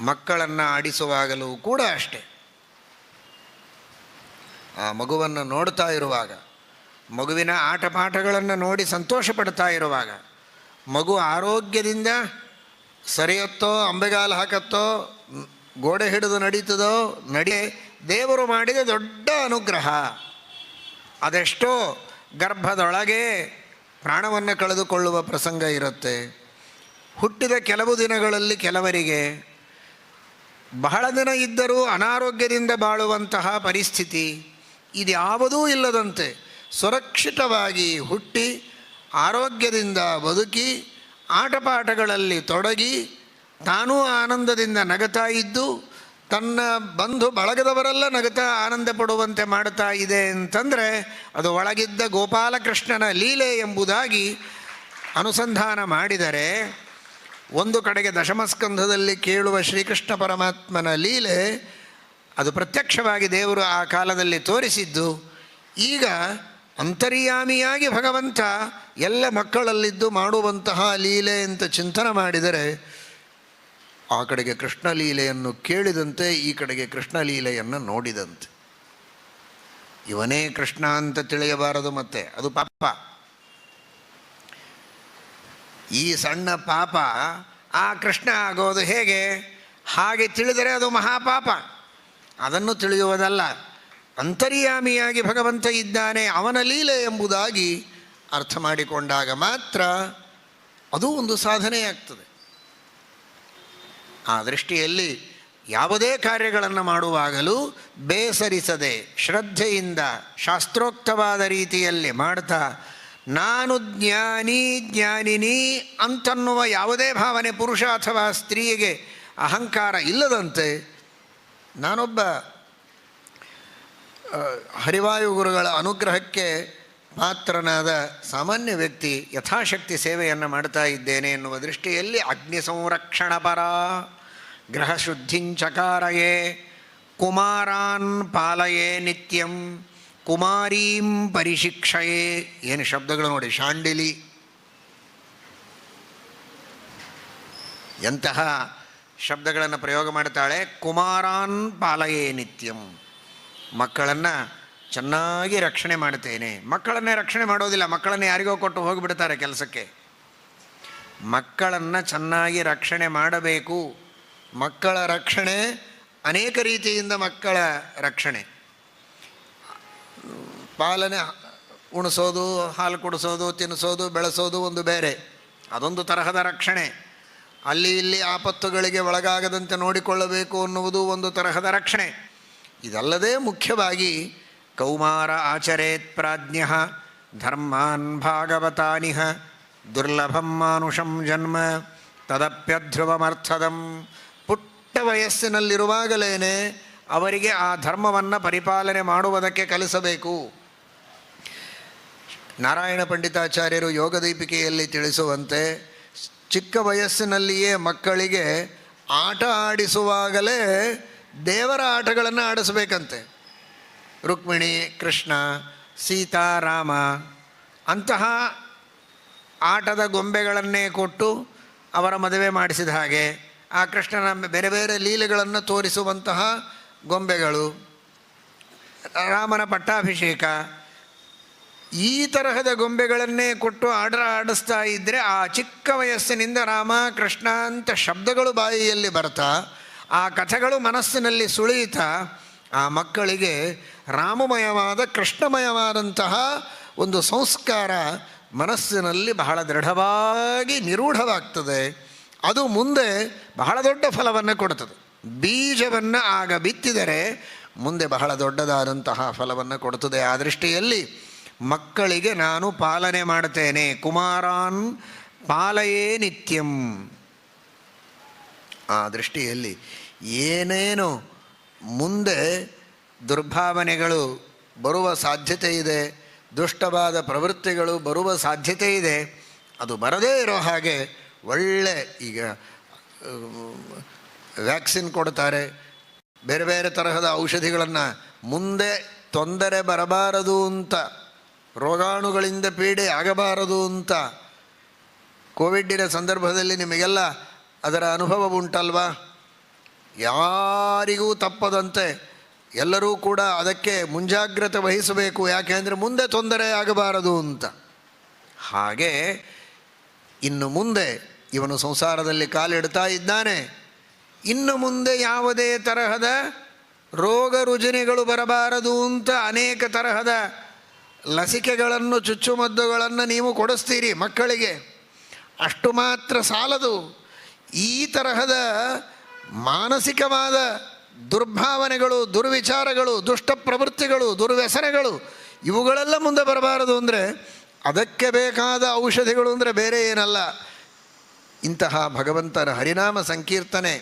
ಮಕ್ಕಳನ್ನು ಆಡಿಸುವಾಗಲೂ ಕೂಡ ಅಷ್ಟೆ. ಆ ಮಗುವನ್ನು ನೋಡ್ತಾ ಇರುವಾಗ, ಮಗುವಿನ ಆಟಪಾಠಗಳನ್ನು ನೋಡಿ ಸಂತೋಷ ಪಡ್ತಾ ಇರುವಾಗ, ಮಗು ಆರೋಗ್ಯದಿಂದ ಸರಿಯತ್ತೋ, ಅಂಬೆಗಾಲು ಹಾಕತ್ತೋ, ಗೋಡೆ ಹಿಡಿದು ನಡೀತದೋ ದೇವರು ಮಾಡಿದ ದೊಡ್ಡ ಅನುಗ್ರಹ. ಅದೆಷ್ಟೋ ಗರ್ಭದೊಳಗೆ ಪ್ರಾಣವನ್ನು ಕಳೆದುಕೊಳ್ಳುವ ಪ್ರಸಂಗ ಇರುತ್ತೆ. ಹುಟ್ಟಿದ ಕೆಲವು ದಿನಗಳಲ್ಲಿ ಕೆಲವರಿಗೆ, ಬಹಳ ದಿನ ಇದ್ದರೂ ಅನಾರೋಗ್ಯದಿಂದ ಬಾಳುವಂತಹ ಪರಿಸ್ಥಿತಿ, ಇದ್ಯಾವುದೂ ಇಲ್ಲದಂತೆ ಸುರಕ್ಷಿತವಾಗಿ ಹುಟ್ಟಿ ಆರೋಗ್ಯದಿಂದ ಬದುಕಿ ಆಟಪಾಠಗಳಲ್ಲಿ ತೊಡಗಿ ತಾನೂ ಆನಂದದಿಂದ ನಗತಾ ಇದ್ದು ತನ್ನ ಬಂಧು ಬಳಗದವರೆಲ್ಲ ನಗತಾ ಆನಂದ ಪಡುವಂತೆ ಮಾಡ್ತಾ ಇದೆ ಅಂತಂದರೆ ಅದು ಒಳಗಿದ್ದ ಗೋಪಾಲಕೃಷ್ಣನ ಲೀಲೆ ಎಂಬುದಾಗಿ ಅನುಸಂಧಾನ ಮಾಡಿದರೆ, ಒಂದು ಕಡೆಗೆ ದಶಮಸ್ಕಂಧದಲ್ಲಿ ಕೇಳುವ ಶ್ರೀಕೃಷ್ಣ ಪರಮಾತ್ಮನ ಲೀಲೆ ಅದು ಪ್ರತ್ಯಕ್ಷವಾಗಿ ದೇವರು ಆ ಕಾಲದಲ್ಲಿ ತೋರಿಸಿದ್ದು, ಈಗ ಅಂತರ್ಯಾಮಿಯಾಗಿ ಭಗವಂತ ಎಲ್ಲ ಮಕ್ಕಳಲ್ಲಿದ್ದು ಮಾಡುವಂತಹ ಲೀಲೆ ಅಂತ ಚಿಂತನೆ ಮಾಡಿದರೆ, ಆ ಕಡೆಗೆ ಕೃಷ್ಣ ಲೀಲೆಯನ್ನು ಕೇಳಿದಂತೆ ಈ ಕಡೆಗೆ ಕೃಷ್ಣ ಲೀಲೆಯನ್ನು ನೋಡಿದಂತೆ. ಇವನೇ ಕೃಷ್ಣ ಅಂತ ತಿಳಿಯಬಾರದು, ಮತ್ತೆ ಅದು ಪಾಪ. ಈ ಸಣ್ಣ ಪಾಪ ಆ ಕೃಷ್ಣ ಆಗೋದು ಹೇಗೆ? ಹಾಗೆ ತಿಳಿದರೆ ಅದು ಮಹಾಪಾಪ. ಅದನ್ನು ತಿಳಿಯುವುದಲ್ಲ, ಅಂತರ್ಯಾಮಿಯಾಗಿ ಭಗವಂತ ಇದ್ದಾನೆ, ಅವನ ಲೀಲೆ ಎಂಬುದಾಗಿ ಅರ್ಥ ಮಾಡಿಕೊಂಡಾಗ ಮಾತ್ರ ಅದು ಒಂದು ಸಾಧನೆಯಾಗ್ತದೆ. ಆ ದೃಷ್ಟಿಯಲ್ಲಿ ಯಾವುದೇ ಕಾರ್ಯಗಳನ್ನು ಮಾಡುವಾಗಲೂ ಬೇಸರಿಸದೆ ಶ್ರದ್ಧೆಯಿಂದ ಶಾಸ್ತ್ರೋಕ್ತವಾದ ರೀತಿಯಲ್ಲಿ ಮಾಡ್ತಾ, ನಾನು ಜ್ಞಾನಿ ಜ್ಞಾನಿನಿ ಅಂತನ್ನುವ ಯಾವುದೇ ಭಾವನೆ ಪುರುಷ ಅಥವಾ ಸ್ತ್ರೀಗೆ ಅಹಂಕಾರ ಇಲ್ಲದಂತೆ, ನಾನೊಬ್ಬ ಹರಿವಾಯು ಗುರುಗಳ ಅನುಗ್ರಹಕ್ಕೆ ಪಾತ್ರನಾದ ಸಾಮಾನ್ಯ ವ್ಯಕ್ತಿ, ಯಥಾಶಕ್ತಿ ಸೇವೆಯನ್ನು ಮಾಡ್ತಾ ಇದ್ದೇನೆ ಎನ್ನುವ ದೃಷ್ಟಿಯಲ್ಲಿ ಅಗ್ನಿ ಸಂರಕ್ಷಣ ಪರ ಗ್ರಹಶುದ್ಧಿಂಚಕಾರಯೇ ಕುಮಾರಾನ್ ಪಾಲಯೇ ನಿತ್ಯಂ ಕುಮಾರೀಂ ಪರಿಶಿಕ್ಷಯೇ. ಏನು ಶಬ್ದಗಳು ನೋಡಿ, ಶಾಂಡಿಲಿ ಎಂತಹ ಶಬ್ದಗಳನ್ನು ಪ್ರಯೋಗ ಮಾಡ್ತಾಳೆ. ಕುಮಾರಾನ್ ಪಾಲಯೇ ನಿತ್ಯಂ, ಮಕ್ಕಳನ್ನು ಚೆನ್ನಾಗಿ ರಕ್ಷಣೆ ಮಾಡ್ತೇನೆ. ಮಕ್ಕಳನ್ನೇ ರಕ್ಷಣೆ ಮಾಡೋದಿಲ್ಲ, ಮಕ್ಕಳನ್ನು ಯಾರಿಗೋ ಕೊಟ್ಟು ಹೋಗಿಬಿಡ್ತಾರೆ ಕೆಲಸಕ್ಕೆ. ಮಕ್ಕಳನ್ನು ಚೆನ್ನಾಗಿ ರಕ್ಷಣೆ ಮಾಡಬೇಕು. ಮಕ್ಕಳ ರಕ್ಷಣೆ ಅನೇಕ ರೀತಿಯಿಂದ, ಮಕ್ಕಳ ರಕ್ಷಣೆ ಪಾಲನೆ, ಉಣಿಸೋದು, ಹಾಲು ಕುಡಿಸೋದು, ತಿನ್ನಿಸೋದು, ಬೆಳೆಸೋದು ಒಂದು ಬೇರೆ, ಅದೊಂದು ತರಹದ ರಕ್ಷಣೆ. ಅಲ್ಲಿ ಇಲ್ಲಿ ಆಪತ್ತುಗಳಿಗೆ ಒಳಗಾಗದಂತೆ ನೋಡಿಕೊಳ್ಳಬೇಕು ಅನ್ನುವುದು ಒಂದು ತರಹದ ರಕ್ಷಣೆ. ಇದಲ್ಲದೆ ಮುಖ್ಯವಾಗಿ ಕೌಮಾರ ಆಚರೇತ್ ಪ್ರಾಜ್ಞ ಧರ್ಮಾನ್ ಭಾಗವತಾನಿಹ ದುರ್ಲಭಂ ಮಾನುಷಂ ಜನ್ಮ ತದಪ್ಯಧ್ರುವಮರ್ಥದಂ. ಪುಟ್ಟ ವಯಸ್ಸಿನಲ್ಲಿರುವಾಗಲೇ ಅವರಿಗೆ ಆ ಧರ್ಮವನ್ನು ಪರಿಪಾಲನೆ ಮಾಡುವುದಕ್ಕೆ ಕಲಿಸಬೇಕು. ನಾರಾಯಣ ಪಂಡಿತಾಚಾರ್ಯರು ಯೋಗದೀಪಿಕೆಯಲ್ಲಿ ತಿಳಿಸುವಂತೆ, ಚಿಕ್ಕ ವಯಸ್ಸಿನಲ್ಲಿಯೇ ಮಕ್ಕಳಿಗೆ ಆಟ ಆಡಿಸುವಾಗಲೇ ದೇವರ ಆಟಗಳನ್ನು ಆಡಿಸಬೇಕಂತೆ. ರುಕ್ಮಿಣಿ, ಕೃಷ್ಣ, ಸೀತಾರಾಮ ಅಂತಹ ಆಟದ ಗೊಂಬೆಗಳನ್ನೇ ಕೊಟ್ಟು ಅವರ ಮದುವೆ ಮಾಡಿಸಿದ ಹಾಗೆ, ಆ ಕೃಷ್ಣನ ಬೇರೆ ಬೇರೆ ಲೀಲೆಗಳನ್ನು ತೋರಿಸುವಂತಹ ಗೊಂಬೆಗಳು, ರಾಮನ ಪಟ್ಟಾಭಿಷೇಕ, ಈ ತರಹದ ಗೊಂಬೆಗಳನ್ನೇ ಕೊಟ್ಟು ಆಡಿಸ್ತಾ ಇದ್ದರೆ ಆ ಚಿಕ್ಕ ವಯಸ್ಸಿನಿಂದ ರಾಮ ಕೃಷ್ಣ ಅಂತ ಶಬ್ದಗಳು ಬಾಯಿಯಲ್ಲಿ ಬರ್ತಾ, ಆ ಕಥೆಗಳು ಮನಸ್ಸಿನಲ್ಲಿ ಸುಳಿಯುತ್ತಾ, ಆ ಮಕ್ಕಳಿಗೆ ರಾಮಮಯವಾದ ಕೃಷ್ಣಮಯವಾದಂತಹ ಒಂದು ಸಂಸ್ಕಾರ ಮನಸ್ಸಿನಲ್ಲಿ ಬಹಳ ದೃಢವಾಗಿ ನಿರೂಢವಾಗ್ತದೆ. ಅದು ಮುಂದೆ ಬಹಳ ದೊಡ್ಡ ಫಲವನ್ನು ಕೊಡುತ್ತದೆ. ಬೀಜವನ್ನು ಆಗ ಬಿತ್ತಿದರೆ ಮುಂದೆ ಬಹಳ ದೊಡ್ಡದಾದಂತಹ ಫಲವನ್ನು ಕೊಡುತ್ತದೆ. ಆ ದೃಷ್ಟಿಯಲ್ಲಿ ಮಕ್ಕಳಿಗೆ ನಾನು ಪಾಲನೆ ಮಾಡ್ತೇನೆ. ಕುಮಾರಾನ್ ಪಾಲಯೇ ನಿತ್ಯಂ. ಆ ದೃಷ್ಟಿಯಲ್ಲಿ ಏನೇನು ಮುಂದೆ ದುರ್ಭಾವನೆಗಳು ಬರುವ ಸಾಧ್ಯತೆ ಇದೆ, ದುಷ್ಟವಾದ ಪ್ರವೃತ್ತಿಗಳು ಬರುವ ಸಾಧ್ಯತೆ ಇದೆ, ಅದು ಬರದೇ ಇರೋ ಹಾಗೆ ಒಳ್ಳೆ, ಈಗ ವ್ಯಾಕ್ಸಿನ್ ಕೊಡ್ತಾರೆ, ಬೇರೆ ಬೇರೆ ತರಹದ ಔಷಧಿಗಳನ್ನು, ಮುಂದೆ ತೊಂದರೆ ಬರಬಾರದು ಅಂತ, ರೋಗಾಣುಗಳಿಂದ ಪೀಡೆ ಆಗಬಾರದು ಅಂತ. ಕೋವಿಡ್ಡಿನ ಸಂದರ್ಭದಲ್ಲಿ ನಿಮಗೆಲ್ಲ ಅದರ ಅನುಭವ ಉಂಟಲ್ವಾ? ಯಾರಿಗೂ ತಪ್ಪದಂತೆ ಎಲ್ಲರೂ ಕೂಡ ಅದಕ್ಕೆ ಮುಂಜಾಗ್ರತೆ ವಹಿಸಬೇಕು. ಯಾಕೆಂದರೆ ಮುಂದೆ ತೊಂದರೆ ಆಗಬಾರದು ಅಂತ. ಹಾಗೆ ಇನ್ನು ಮುಂದೆ ಇವನು ಸಂಸಾರದಲ್ಲಿ ಕಾಲಿಡ್ತಾ ಇದ್ದಾನೆ. ಇನ್ನು ಮುಂದೆ ಯಾವುದೇ ತರಹದ ರೋಗ ರುಜಿನಗಳು ಬರಬಾರದು ಅಂತ ಅನೇಕ ತರಹದ ಲಸಿಕೆಗಳನ್ನು, ಚುಚ್ಚುಮದ್ದುಗಳನ್ನು ನೀವು ಕೊಡಿಸ್ತೀರಿ ಮಕ್ಕಳಿಗೆ. ಅಷ್ಟು ಮಾತ್ರ ಸಾಲದು. ಈ ತರಹದ ಮಾನಸಿಕವಾದ ದುರ್ಭಾವನೆಗಳು, ದುರ್ವಿಚಾರಗಳು, ದುಷ್ಟ ಪ್ರವೃತ್ತಿಗಳು, ದುರ್ವ್ಯಸನಗಳು ಇವುಗಳೆಲ್ಲ ಮುಂದೆ ಬರಬಾರದು ಅಂದರೆ ಅದಕ್ಕೆ ಬೇಕಾದ ಔಷಧಿಗಳು ಅಂದರೆ ಬೇರೆ ಏನಲ್ಲ, ಇಂತಹ ಭಗವಂತನ ಹರಿನಾಮ ಸಂಕೀರ್ತನೆ,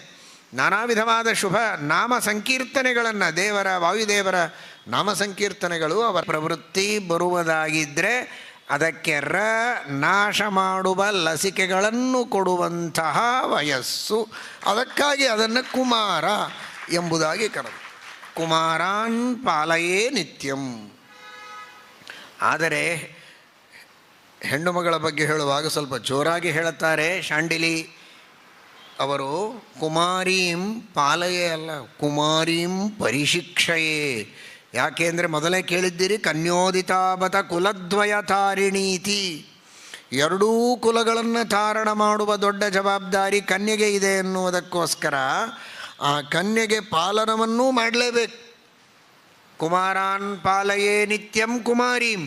ನಾನಾ ವಿಧವಾದ ಶುಭ ನಾಮ ಸಂಕೀರ್ತನೆಗಳನ್ನು, ದೇವರ ವಾಯುದೇವರ ನಾಮ ಸಂಕೀರ್ತನೆಗಳು ಅವರ ಪ್ರವೃತ್ತಿ ಬರುವುದಾಗಿದ್ದರೆ ಅದಕ್ಕೆ ನಾಶ ಮಾಡುವ ಲಸಿಕೆಗಳನ್ನು ಕೊಡುವಂತಹ ವಯಸ್ಸು. ಅದಕ್ಕಾಗಿ ಅದನ್ನು ಕುಮಾರ ಎಂಬುದಾಗಿ ಕರೆದು, ಕುಮಾರಾನ್ ಪಾಲಯೇ ನಿತ್ಯಂ. ಆದರೆ ಹೆಣ್ಣು ಮಗಳ ಬಗ್ಗೆ ಹೇಳುವಾಗ ಸ್ವಲ್ಪ ಜೋರಾಗಿ ಹೇಳುತ್ತಾರೆ ಶಾಂಡಿಲಿ ಅವರು. ಕುಮಾರೀಂ ಪಾಲಯೇ ಅಲ್ಲ, ಕುಮಾರೀಂ ಪರಿಶಿಕ್ಷಯೇ. ಯಾಕೆ ಅಂದರೆ ಮೊದಲೇ ಕೇಳಿದ್ದೀರಿ, ಕನ್ಯೋದಿತಾಬತ ಕುಲದ್ವಯ ತಾರಿಣೀತಿ. ಎರಡೂ ಕುಲಗಳನ್ನು ತಾರಣ ಮಾಡುವ ದೊಡ್ಡ ಜವಾಬ್ದಾರಿ ಕನ್ಯೆಗೆ ಇದೆ ಎನ್ನುವುದಕ್ಕೋಸ್ಕರ ಆ ಕನ್ಯೆಗೆ ಪಾಲನವನ್ನೂ ಮಾಡಲೇಬೇಕು. ಕುಮಾರಾನ್ ಪಾಲಯೇ ನಿತ್ಯಂ ಕುಮಾರೀಂ,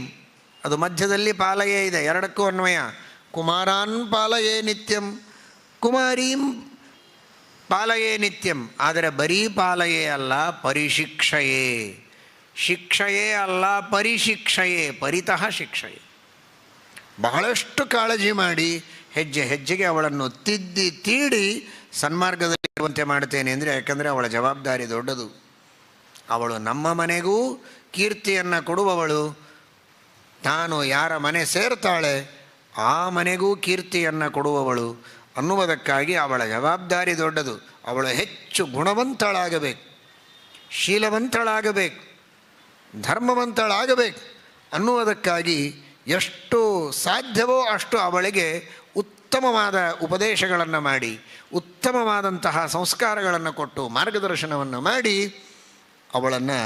ಅದು ಮಧ್ಯದಲ್ಲಿ ಪಾಲಯೇ ಇದೆ, ಎರಡಕ್ಕೂ ಅನ್ವಯ. ಕುಮಾರಾನ್ ಪಾಲಯೇ ನಿತ್ಯಂ, ಕುಮಾರೀಂ ಪಾಲಯೇ ನಿತ್ಯಂ. ಆದರೆ ಬರೀ ಪಾಲಯೇ ಅಲ್ಲ, ಪರಿಶಿಕ್ಷಯೇ. ಶಿಕ್ಷಯೇ ಅಲ್ಲ, ಪರಿಶಿಕ್ಷಯೇ, ಪರಿತಃ ಶಿಕ್ಷಯೇ. ಬಹಳಷ್ಟು ಕಾಳಜಿ ಮಾಡಿ ಹೆಜ್ಜೆ ಹೆಜ್ಜೆಗೆ ಅವಳನ್ನು ತಿದ್ದಿ ತೀಡಿ ಸನ್ಮಾರ್ಗದಲ್ಲಿ ಇರುವಂತೆ ಮಾಡ್ತೇನೆ ಅಂದರೆ, ಯಾಕಂದರೆ ಅವಳ ಜವಾಬ್ದಾರಿ ದೊಡ್ಡದು. ಅವಳು ನಮ್ಮ ಮನೆಗೂ ಕೀರ್ತಿಯನ್ನು ಕೊಡುವವಳು. ತಾನು ಯಾರ ಮನೆ ಸೇರ್ತಾಳೆ ಆ ಮನೆಗೂ ಕೀರ್ತಿಯನ್ನು ಕೊಡುವವಳು ಅನ್ನುವುದಕ್ಕಾಗಿ ಅವಳ ಜವಾಬ್ದಾರಿ ದೊಡ್ಡದು. ಅವಳು ಹೆಚ್ಚು ಗುಣವಂತಳಾಗಬೇಕು, ಶೀಲವಂತಳಾಗಬೇಕು, ಧರ್ಮವಂತಳಾಗಬೇಕು ಅನ್ನುವುದಕ್ಕಾಗಿ ಎಷ್ಟು ಸಾಧ್ಯವೋ ಅಷ್ಟು ಅವಳಿಗೆ ಉತ್ತಮವಾದ ಉಪದೇಶಗಳನ್ನು ಮಾಡಿ, ಉತ್ತಮವಾದಂತಹ ಸಂಸ್ಕಾರಗಳನ್ನು ಕೊಟ್ಟು, ಮಾರ್ಗದರ್ಶನವನ್ನು ಮಾಡಿ ಅವಳನ್ನು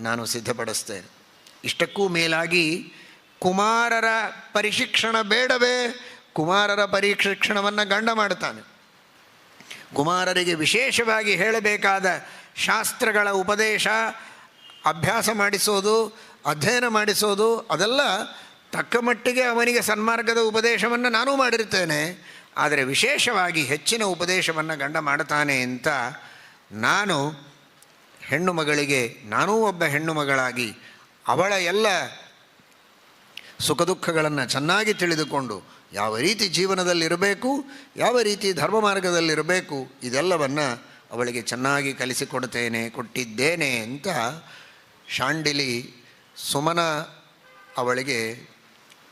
ನಾನು ಸಿದ್ಧಪಡಿಸ್ತೇನೆ. ಇಷ್ಟಕ್ಕೂ ಮೇಲಾಗಿ ಕುಮಾರರ ಪರಿಶಿಕ್ಷಣ ಬೇಡವೇ? ಕುಮಾರರ ಪರಿಶಿಕ್ಷಣವನ್ನು ಗಂಡ ಮಾಡುತ್ತಾನೆ. ಕುಮಾರರಿಗೆ ವಿಶೇಷವಾಗಿ ಹೇಳಬೇಕಾದ ಶಾಸ್ತ್ರಗಳ ಉಪದೇಶ, ಅಭ್ಯಾಸ ಮಾಡಿಸೋದು, ಅಧ್ಯಯನ ಮಾಡಿಸೋದು, ಅದೆಲ್ಲ ತಕ್ಕ ಮಟ್ಟಿಗೆ ಅವನಿಗೆ ಸನ್ಮಾರ್ಗದ ಉಪದೇಶವನ್ನು ನಾನೂ ಮಾಡಿರ್ತೇನೆ. ಆದರೆ ವಿಶೇಷವಾಗಿ ಹೆಚ್ಚಿನ ಉಪದೇಶವನ್ನು ಗಂಡ ಮಾಡುತ್ತಾನೆ ಅಂತ ನಾನು ಹೆಣ್ಣು ಮಗಳಿಗೆ, ನಾನೂ ಒಬ್ಬ ಹೆಣ್ಣು ಮಗಳಾಗಿ ಅವಳ ಎಲ್ಲ ಸುಖ ದುಃಖಗಳನ್ನು ಚೆನ್ನಾಗಿ ತಿಳಿದುಕೊಂಡು ಯಾವ ರೀತಿ ಜೀವನದಲ್ಲಿರಬೇಕು, ಯಾವ ರೀತಿ ಧರ್ಮ ಮಾರ್ಗದಲ್ಲಿರಬೇಕು, ಇದೆಲ್ಲವನ್ನು ಅವಳಿಗೆ ಚೆನ್ನಾಗಿ ಕೊಟ್ಟಿದ್ದೇನೆ ಅಂತ ಶಾಂಡಿಲಿ ಸುಮನ ಅವಳಿಗೆ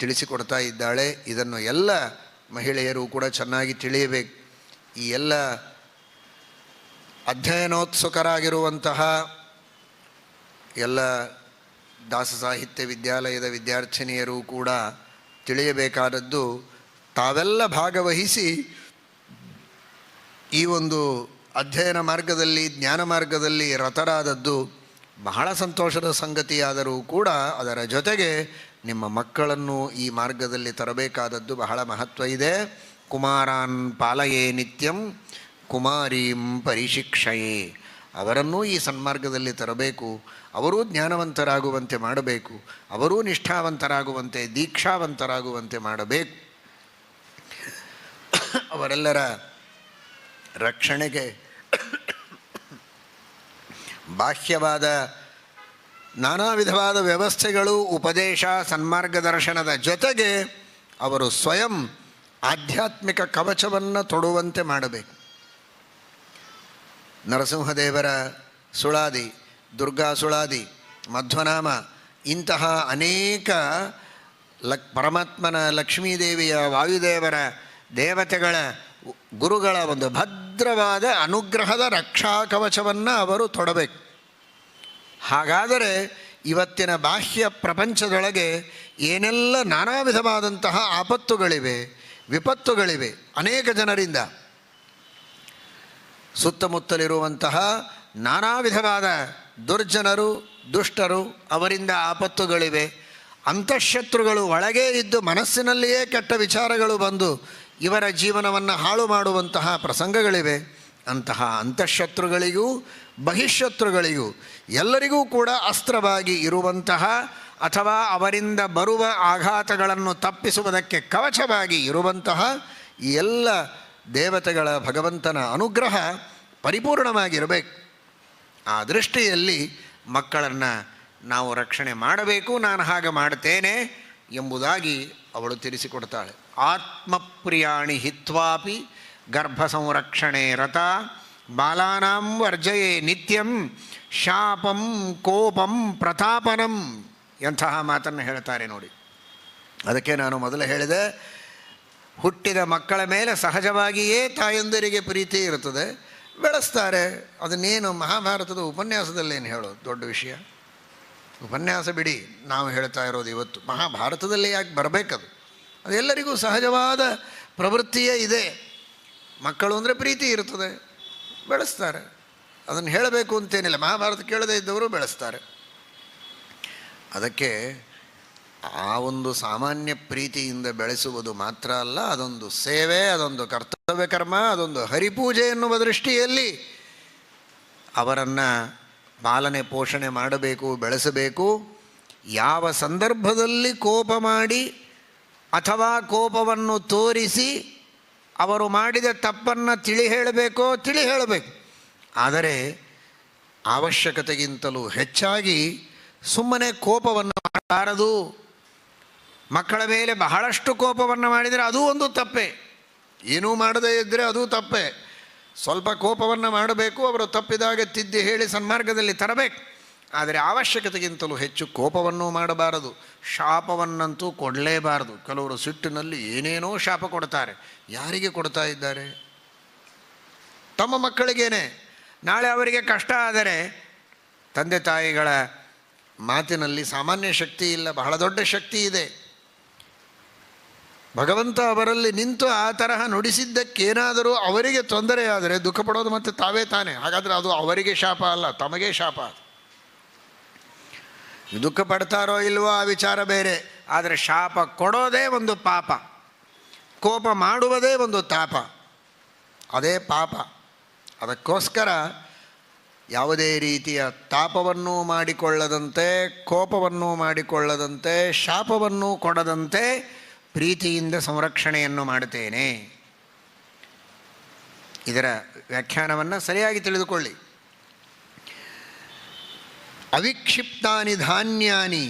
ತಿಳಿಸಿಕೊಡ್ತಾ ಇದ್ದಾಳೆ. ಇದನ್ನು ಎಲ್ಲ ಮಹಿಳೆಯರು ಕೂಡ ಚೆನ್ನಾಗಿ ತಿಳಿಯಬೇಕು. ಈ ಎಲ್ಲ ಅಧ್ಯಯನೋತ್ಸುಕರಾಗಿರುವಂತಹ ಎಲ್ಲ ದಾಸ ಸಾಹಿತ್ಯ ವಿದ್ಯಾಲಯದ ವಿದ್ಯಾರ್ಥಿನಿಯರು ಕೂಡ ತಿಳಿಯಬೇಕಾದದ್ದು, ತಾವೆಲ್ಲ ಭಾಗವಹಿಸಿ ಈ ಒಂದು ಅಧ್ಯಯನ ಮಾರ್ಗದಲ್ಲಿ, ಜ್ಞಾನ ಮಾರ್ಗದಲ್ಲಿ ರತರಾದದ್ದು ಬಹಳ ಸಂತೋಷದ ಸಂಗತಿಯಾದರೂ ಕೂಡ ಅದರ ಜೊತೆಗೆ ನಿಮ್ಮ ಮಕ್ಕಳನ್ನು ಈ ಮಾರ್ಗದಲ್ಲಿ ತರಬೇಕಾದದ್ದು ಬಹಳ ಮಹತ್ವ ಇದೆ. ಕುಮಾರಾನ್ ಪಾಲಯೇ ನಿತ್ಯಂ ಕುಮಾರೀಂ ಪರಿಶಿಕ್ಷಯೇ. ಅವರನ್ನೂ ಈ ಸನ್ಮಾರ್ಗದಲ್ಲಿ ತರಬೇಕು, ಅವರೂ ಜ್ಞಾನವಂತರಾಗುವಂತೆ ಮಾಡಬೇಕು, ಅವರೂ ನಿಷ್ಠಾವಂತರಾಗುವಂತೆ, ದೀಕ್ಷಾವಂತರಾಗುವಂತೆ ಮಾಡಬೇಕು. ಅವರೆಲ್ಲರ ರಕ್ಷಣೆಗೆ ಬಾಹ್ಯವಾದ ನಾನಾ ವಿಧವಾದ ವ್ಯವಸ್ಥೆಗಳು, ಉಪದೇಶ, ಸನ್ಮಾರ್ಗದರ್ಶನದ ಜೊತೆಗೆ ಅವರು ಸ್ವಯಂ ಆಧ್ಯಾತ್ಮಿಕ ಕವಚವನ್ನು ತೊಡುವಂತೆ ಮಾಡಬೇಕು. ನರಸಿಂಹದೇವರ ಸುಳಾದಿ, ದುರ್ಗಾ ಸುಳಾದಿ, ಮಧ್ವನಾಮ, ಇಂತಹ ಅನೇಕ ಪರಮಾತ್ಮನ, ಲಕ್ಷ್ಮೀದೇವಿಯ, ವಾಯುದೇವರ, ದೇವತೆಗಳ, ಗುರುಗಳ ಒಂದು ಭದ್ರವಾದ ಅನುಗ್ರಹದ ರಕ್ಷಾ ಕವಚವನ್ನು ಅವರು ತೊಡಬೇಕು. ಹಾಗಾದರೆ ಇವತ್ತಿನ ಬಾಹ್ಯ ಪ್ರಪಂಚದೊಳಗೆ ಏನೆಲ್ಲ ನಾನಾ ವಿಧವಾದಂತಹ ಆಪತ್ತುಗಳಿವೆ, ವಿಪತ್ತುಗಳಿವೆ, ಅನೇಕ ಜನರಿಂದ ಸುತ್ತಮುತ್ತಲಿರುವಂತಹ ನಾನಾ ವಿಧವಾದ ದುರ್ಜನರು, ದುಷ್ಟರು, ಅವರಿಂದ ಆಪತ್ತುಗಳಿವೆ. ಅಂತಃಶತ್ರುಗಳು ಒಳಗೇ ಇದ್ದು ಮನಸ್ಸಿನಲ್ಲಿಯೇ ಕೆಟ್ಟ ವಿಚಾರಗಳು ಬಂದು ಇವರ ಜೀವನವನ್ನು ಹಾಳು ಮಾಡುವಂತಹ ಪ್ರಸಂಗಗಳಿವೆ. ಅಂತಹ ಅಂತಃಶತ್ರುಗಳಿಗೂ ಬಹಿಶತ್ರುಗಳಿಗೂ ಎಲ್ಲರಿಗೂ ಕೂಡ ಅಸ್ತ್ರವಾಗಿ ಇರುವಂತಹ ಅಥವಾ ಅವರಿಂದ ಬರುವ ಆಘಾತಗಳನ್ನು ತಪ್ಪಿಸುವುದಕ್ಕೆ ಕವಚವಾಗಿ ಇರುವಂತಹ ಈ ಎಲ್ಲ ದೇವತೆಗಳ, ಭಗವಂತನ ಅನುಗ್ರಹ ಪರಿಪೂರ್ಣವಾಗಿರಬೇಕು. ಆ ದೃಷ್ಟಿಯಲ್ಲಿ ಮಕ್ಕಳನ್ನು ನಾವು ರಕ್ಷಣೆ ಮಾಡಬೇಕು, ನಾನು ಹಾಗೆ ಮಾಡ್ತೇನೆ ಎಂಬುದಾಗಿ ಅವಳು ತಿಳಿಸಿಕೊಡ್ತಾಳೆ. ಆತ್ಮಪ್ರಿಯಾಣಿ ಹಿತ್ವಾಪಿ ಗರ್ಭ ಸಂರಕ್ಷಣೆ ರತ ಬಾಲಾನಾಂ ವರ್ಜಯೇ ನಿತ್ಯಂ ಶಾಪಂ ಕೋಪಂ ಪ್ರತಾಪನಂ. ಎಂತಹ ಮಾತನ್ನು ಹೇಳ್ತಾರೆ ನೋಡಿ. ಅದಕ್ಕೆ ನಾನು ಮೊದಲು ಹೇಳಿದೆ, ಹುಟ್ಟಿದ ಮಕ್ಕಳ ಮೇಲೆ ಸಹಜವಾಗಿಯೇ ತಾಯಂದಿರಿಗೆ ಪ್ರೀತಿ ಇರುತ್ತದೆ, ಬೆಳೆಸ್ತಾರೆ. ಅದನ್ನೇನು ಮಹಾಭಾರತದ ಉಪನ್ಯಾಸದಲ್ಲೇನು ಹೇಳೋದು ದೊಡ್ಡ ವಿಷಯ. ಉಪನ್ಯಾಸ ಬಿಡಿ, ನಾವು ಹೇಳ್ತಾ ಇರೋದು ಇವತ್ತು ಮಹಾಭಾರತದಲ್ಲಿ ಯಾಕೆ ಬರಬೇಕದು? ಅದೆಲ್ಲರಿಗೂ ಸಹಜವಾದ ಪ್ರವೃತ್ತಿಯೇ ಇದೆ. ಮಕ್ಕಳು ಅಂದರೆ ಪ್ರೀತಿ ಇರ್ತದೆ, ಬೆಳೆಸ್ತಾರೆ. ಅದನ್ನು ಹೇಳಬೇಕು ಅಂತೇನಿಲ್ಲ, ಮಹಾಭಾರತ ಕೇಳದೇ ಇದ್ದವರು ಬೆಳೆಸ್ತಾರೆ. ಅದಕ್ಕೆ ಆ ಒಂದು ಸಾಮಾನ್ಯ ಪ್ರೀತಿಯಿಂದ ಬೆಳೆಸುವುದು ಮಾತ್ರ ಅಲ್ಲ, ಅದೊಂದು ಸೇವೆ, ಅದೊಂದು ಕರ್ತವ್ಯ ಕರ್ಮ, ಅದೊಂದು ಹರಿಪೂಜೆ ಎನ್ನುವ ದೃಷ್ಟಿಯಲ್ಲಿ ಅವರನ್ನು ಪಾಲನೆ ಪೋಷಣೆ ಮಾಡಬೇಕು, ಬೆಳೆಸಬೇಕು. ಯಾವ ಸಂದರ್ಭದಲ್ಲಿ ಕೋಪ ಮಾಡಿ ಅಥವಾ ಕೋಪವನ್ನು ತೋರಿಸಿ ಅವರು ಮಾಡಿದ ತಪ್ಪನ್ನು ತಿಳಿ ಹೇಳಬೇಕೋ ತಿಳಿ ಹೇಳಬೇಕು. ಆದರೆ ಅವಶ್ಯಕತೆಗಿಂತಲೂ ಹೆಚ್ಚಾಗಿ ಸುಮ್ಮನೆ ಕೋಪವನ್ನು ಮಾಡಬಾರದು. ಮಕ್ಕಳ ಮೇಲೆ ಬಹಳಷ್ಟು ಕೋಪವನ್ನು ಮಾಡಿದರೆ ಅದೂ ಒಂದು ತಪ್ಪೆ, ಏನೂ ಮಾಡದೇ ಇದ್ದರೆ ಅದೂ ತಪ್ಪೆ. ಸ್ವಲ್ಪ ಕೋಪವನ್ನು ಮಾಡಬೇಕು, ಅವರು ತಪ್ಪಿದಾಗ ತಿದ್ದಿ ಹೇಳಿ ಸನ್ಮಾರ್ಗದಲ್ಲಿ ತರಬೇಕು. ಆದರೆ ಅವಶ್ಯಕತೆಗಿಂತಲೂ ಹೆಚ್ಚು ಕೋಪವನ್ನು ಮಾಡಬಾರದು. ಶಾಪವನ್ನಂತೂ ಕೊಡಲೇಬಾರದು. ಕೆಲವರು ಸಿಟ್ಟಿನಲ್ಲಿ ಏನೇನೋ ಶಾಪ ಕೊಡ್ತಾರೆ. ಯಾರಿಗೆ ಕೊಡ್ತಾ ಇದ್ದಾರೆ? ತಮ್ಮ ಮಕ್ಕಳಿಗೇನೆ. ನಾಳೆ ಅವರಿಗೆ ಕಷ್ಟ ಆದರೆ ತಂದೆ ತಾಯಿಗಳ ಮಾತಿನಲ್ಲಿ ಸಾಮಾನ್ಯ ಶಕ್ತಿ ಇಲ್ಲ, ಬಹಳ ದೊಡ್ಡ ಶಕ್ತಿ ಇದೆ. ಭಗವಂತ ಅವರಲ್ಲಿ ನಿಂತು ಆ ತರಹ ನುಡಿಸಿದ್ದಕ್ಕೇನಾದರೂ ಅವರಿಗೆ ತೊಂದರೆ ಆದರೆ ದುಃಖ ಪಡೋದು ಮತ್ತೆ ತಾವೇ ತಾನೆ. ಹಾಗಾದರೆ ಅದು ಅವರಿಗೆ ಶಾಪ ಅಲ್ಲ, ತಮಗೇ ಶಾಪ. ದುಃಖ ಪಡ್ತಾರೋ ಇಲ್ವೋ ಆ ವಿಚಾರ ಬೇರೆ, ಆದರೆ ಶಾಪ ಕೊಡೋದೇ ಒಂದು ಪಾಪ, ಕೋಪ ಮಾಡುವುದೇ ಒಂದು ತಾಪ, ಅದೇ ಪಾಪ. ಅದಕ್ಕೋಸ್ಕರ ಯಾವುದೇ ರೀತಿಯ ತಾಪವನ್ನೂ ಮಾಡಿಕೊಳ್ಳದಂತೆ, ಕೋಪವನ್ನೂ ಮಾಡಿಕೊಳ್ಳದಂತೆ, ಶಾಪವನ್ನೂ ಕೊಡದಂತೆ ಪ್ರೀತಿಯಿಂದ ಸಂರಕ್ಷಣೆಯನ್ನು ಮಾಡುತ್ತೇನೆ. ಇದರ ವ್ಯಾಖ್ಯಾನವನ್ನು ಸರಿಯಾಗಿ ತಿಳಿದುಕೊಳ್ಳಿ. ಅವಿಕ್ಷಿಪ್ತಾನಿ ಧಾನ್ಯಾನಿ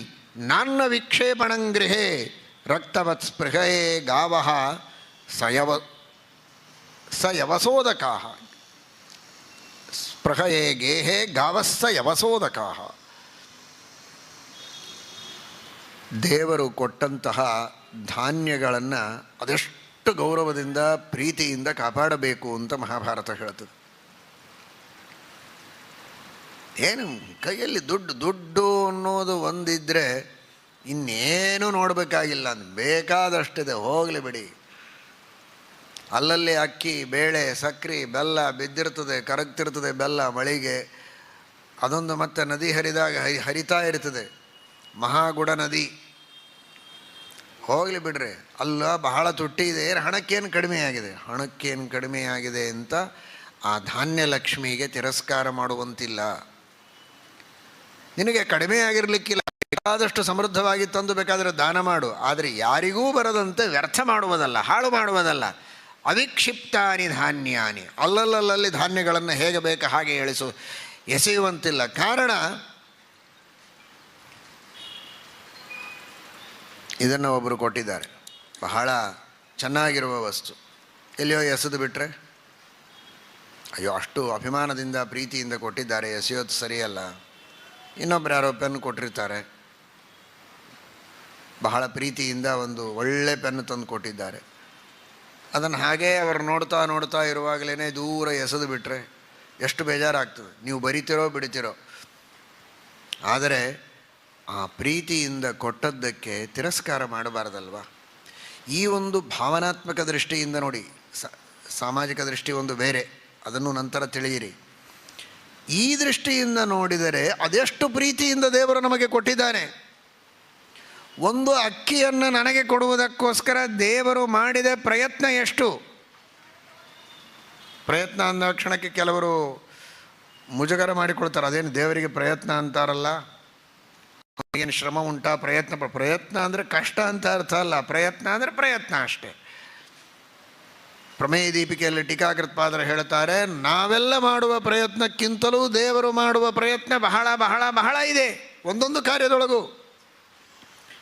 ನಾನ್ನ ವಿಕ್ಷೇಪಣಂ ಗೃಹೇ ರಕ್ತವತ್ ಸ್ಪೃಹಯೇ ಗಾವಃ ಯವಸೋದಕಾಃ ಸ್ಪೃಹಯೇ ಗೇಹೇ ಗಾವಸ್ಸ ಯವಸೋದಕಾಃ. ದೇವರು ಕೊಟ್ಟಂತಹ ಧಾನ್ಯಗಳನ್ನು ಅದೆಷ್ಟು ಗೌರವದಿಂದ ಪ್ರೀತಿಯಿಂದ ಕಾಪಾಡಬೇಕು ಅಂತ ಮಹಾಭಾರತ ಹೇಳ್ತದೆ. ಏನು ಕೈಯಲ್ಲಿ ದುಡ್ಡು ಅನ್ನೋದು ಒಂದಿದ್ದರೆ ಇನ್ನೇನು ನೋಡಬೇಕಾಗಿಲ್ಲ, ಅಂದ್ ಬೇಕಾದಷ್ಟಿದೆ, ಹೋಗಲಿ ಬಿಡಿ. ಅಲ್ಲಲ್ಲಿ ಅಕ್ಕಿ ಬೇಳೆ ಸಕ್ಕರೆ ಬೆಲ್ಲ ಬಿದ್ದಿರ್ತದೆ, ಕರಗ್ತಿರ್ತದೆ ಬೆಲ್ಲ ಮಳೆಗೆ. ಅದೊಂದು ಮತ್ತೆ ನದಿ ಹರಿದಾಗ ಹರಿತಾ ಇರ್ತದೆ, ಮಹಾಗುಡ ನದಿ. ಹೋಗಲಿ ಬಿಡ್ರಿ, ಅಲ್ಲ ಬಹಳ ತುಟ್ಟಿ ಇದೆ, ಹಣಕ್ಕೇನು ಕಡಿಮೆಯಾಗಿದೆ ಅಂತ ಆ ಧಾನ್ಯ ಲಕ್ಷ್ಮಿಗೆ ತಿರಸ್ಕಾರ ಮಾಡುವಂತಿಲ್ಲ. ನಿನಗೆ ಕಡಿಮೆ ಆಗಿರಲಿಕ್ಕಿಲ್ಲ, ಬೇಕಾದಷ್ಟು ಸಮೃದ್ಧವಾಗಿ ತಂದು ಬೇಕಾದರೆ ದಾನ ಮಾಡು, ಆದರೆ ಯಾರಿಗೂ ಬರದಂತೆ ವ್ಯರ್ಥ ಮಾಡುವುದಲ್ಲ, ಹಾಳು ಮಾಡುವುದಲ್ಲ. ಅವಿಕ್ಷಿಪ್ತಾನಿ ಧಾನ್ಯಾನಿ, ಅಲ್ಲಲ್ಲಿ ಧಾನ್ಯಗಳನ್ನು ಹೇಗೆ ಬೇಕು ಹಾಗೆ ಎಸೆಯುವಂತಿಲ್ಲ. ಕಾರಣ ಇದನ್ನು ಒಬ್ಬರು ಕೊಟ್ಟಿದ್ದಾರೆ, ಬಹಳ ಚೆನ್ನಾಗಿರುವ ವಸ್ತು, ಎಲ್ಲಿಯೋ ಎಸೆದು ಬಿಟ್ಟರೆ ಅಯ್ಯೋ ಅಷ್ಟು ಅಭಿಮಾನದಿಂದ ಪ್ರೀತಿಯಿಂದ ಕೊಟ್ಟಿದ್ದಾರೆ, ಎಸೆಯೋದು ಸರಿಯಲ್ಲ. ಇನ್ನೊಬ್ಬರು ಯಾರೋ ಪೆನ್ ಕೊಟ್ಟಿರ್ತಾರೆ, ಬಹಳ ಪ್ರೀತಿಯಿಂದ ಒಂದು ಒಳ್ಳೆ ಪೆನ್ನು ತಂದು ಕೊಟ್ಟಿದ್ದಾರೆ. ಅದನ್ನು ಹಾಗೇ ಅವರು ನೋಡ್ತಾ ಇರುವಾಗಲೇ ದೂರ ಎಸೆದು ಬಿಟ್ಟರೆ ಎಷ್ಟು ಬೇಜಾರಾಗ್ತದೆ. ನೀವು ಬರಿತಿರೋ ಬಿಡ್ತಿರೋ, ಆದರೆ ಆ ಪ್ರೀತಿಯಿಂದ ಕೊಟ್ಟದ್ದಕ್ಕೆ ತಿರಸ್ಕಾರ ಮಾಡಬಾರ್ದಲ್ವ. ಈ ಒಂದು ಭಾವನಾತ್ಮಕ ದೃಷ್ಟಿಯಿಂದ ನೋಡಿ, ಸಾಮಾಜಿಕ ದೃಷ್ಟಿ ಒಂದು ಬೇರೆ, ಅದನ್ನು ನಂತರ ತಿಳಿಯಿರಿ. ಈ ದೃಷ್ಟಿಯಿಂದ ನೋಡಿದರೆ ಅದೆಷ್ಟು ಪ್ರೀತಿಯಿಂದ ದೇವರು ನಮಗೆ ಕೊಟ್ಟಿದ್ದಾನೆ. ಒಂದು ಅಕ್ಕಿಯನ್ನು ನನಗೆ ಕೊಡುವುದಕ್ಕೋಸ್ಕರ ದೇವರು ಮಾಡಿದ ಪ್ರಯತ್ನ ಎಷ್ಟು. ಪ್ರಯತ್ನ ಅಂದ ಕ್ಷಣಕ್ಕೆ ಕೆಲವರು ಮುಜುಗರ ಮಾಡಿಕೊಳ್ತಾರೆ, ಅದೇನು ದೇವರಿಗೆ ಪ್ರಯತ್ನ ಅಂತಾರಲ್ಲ, ಏನು ಶ್ರಮ ಉಂಟಾ, ಪ್ರಯತ್ನ ಅಂದರೆ ಕಷ್ಟ ಅಂತ ಅರ್ಥ ಅಲ್ಲ, ಪ್ರಯತ್ನ ಅಂದರೆ ಪ್ರಯತ್ನ ಅಷ್ಟೇ. ಪ್ರಮೇಯ ದೀಪಿಕೆಯಲ್ಲಿ ಟೀಕಾಕೃತ್ಪಾದರು ಹೇಳ್ತಾರೆ, ನಾವೆಲ್ಲ ಮಾಡುವ ಪ್ರಯತ್ನಕ್ಕಿಂತಲೂ ದೇವರು ಮಾಡುವ ಪ್ರಯತ್ನ ಬಹಳ ಬಹಳ ಬಹಳ ಇದೆ. ಒಂದೊಂದು ಕಾರ್ಯದೊಳಗೂ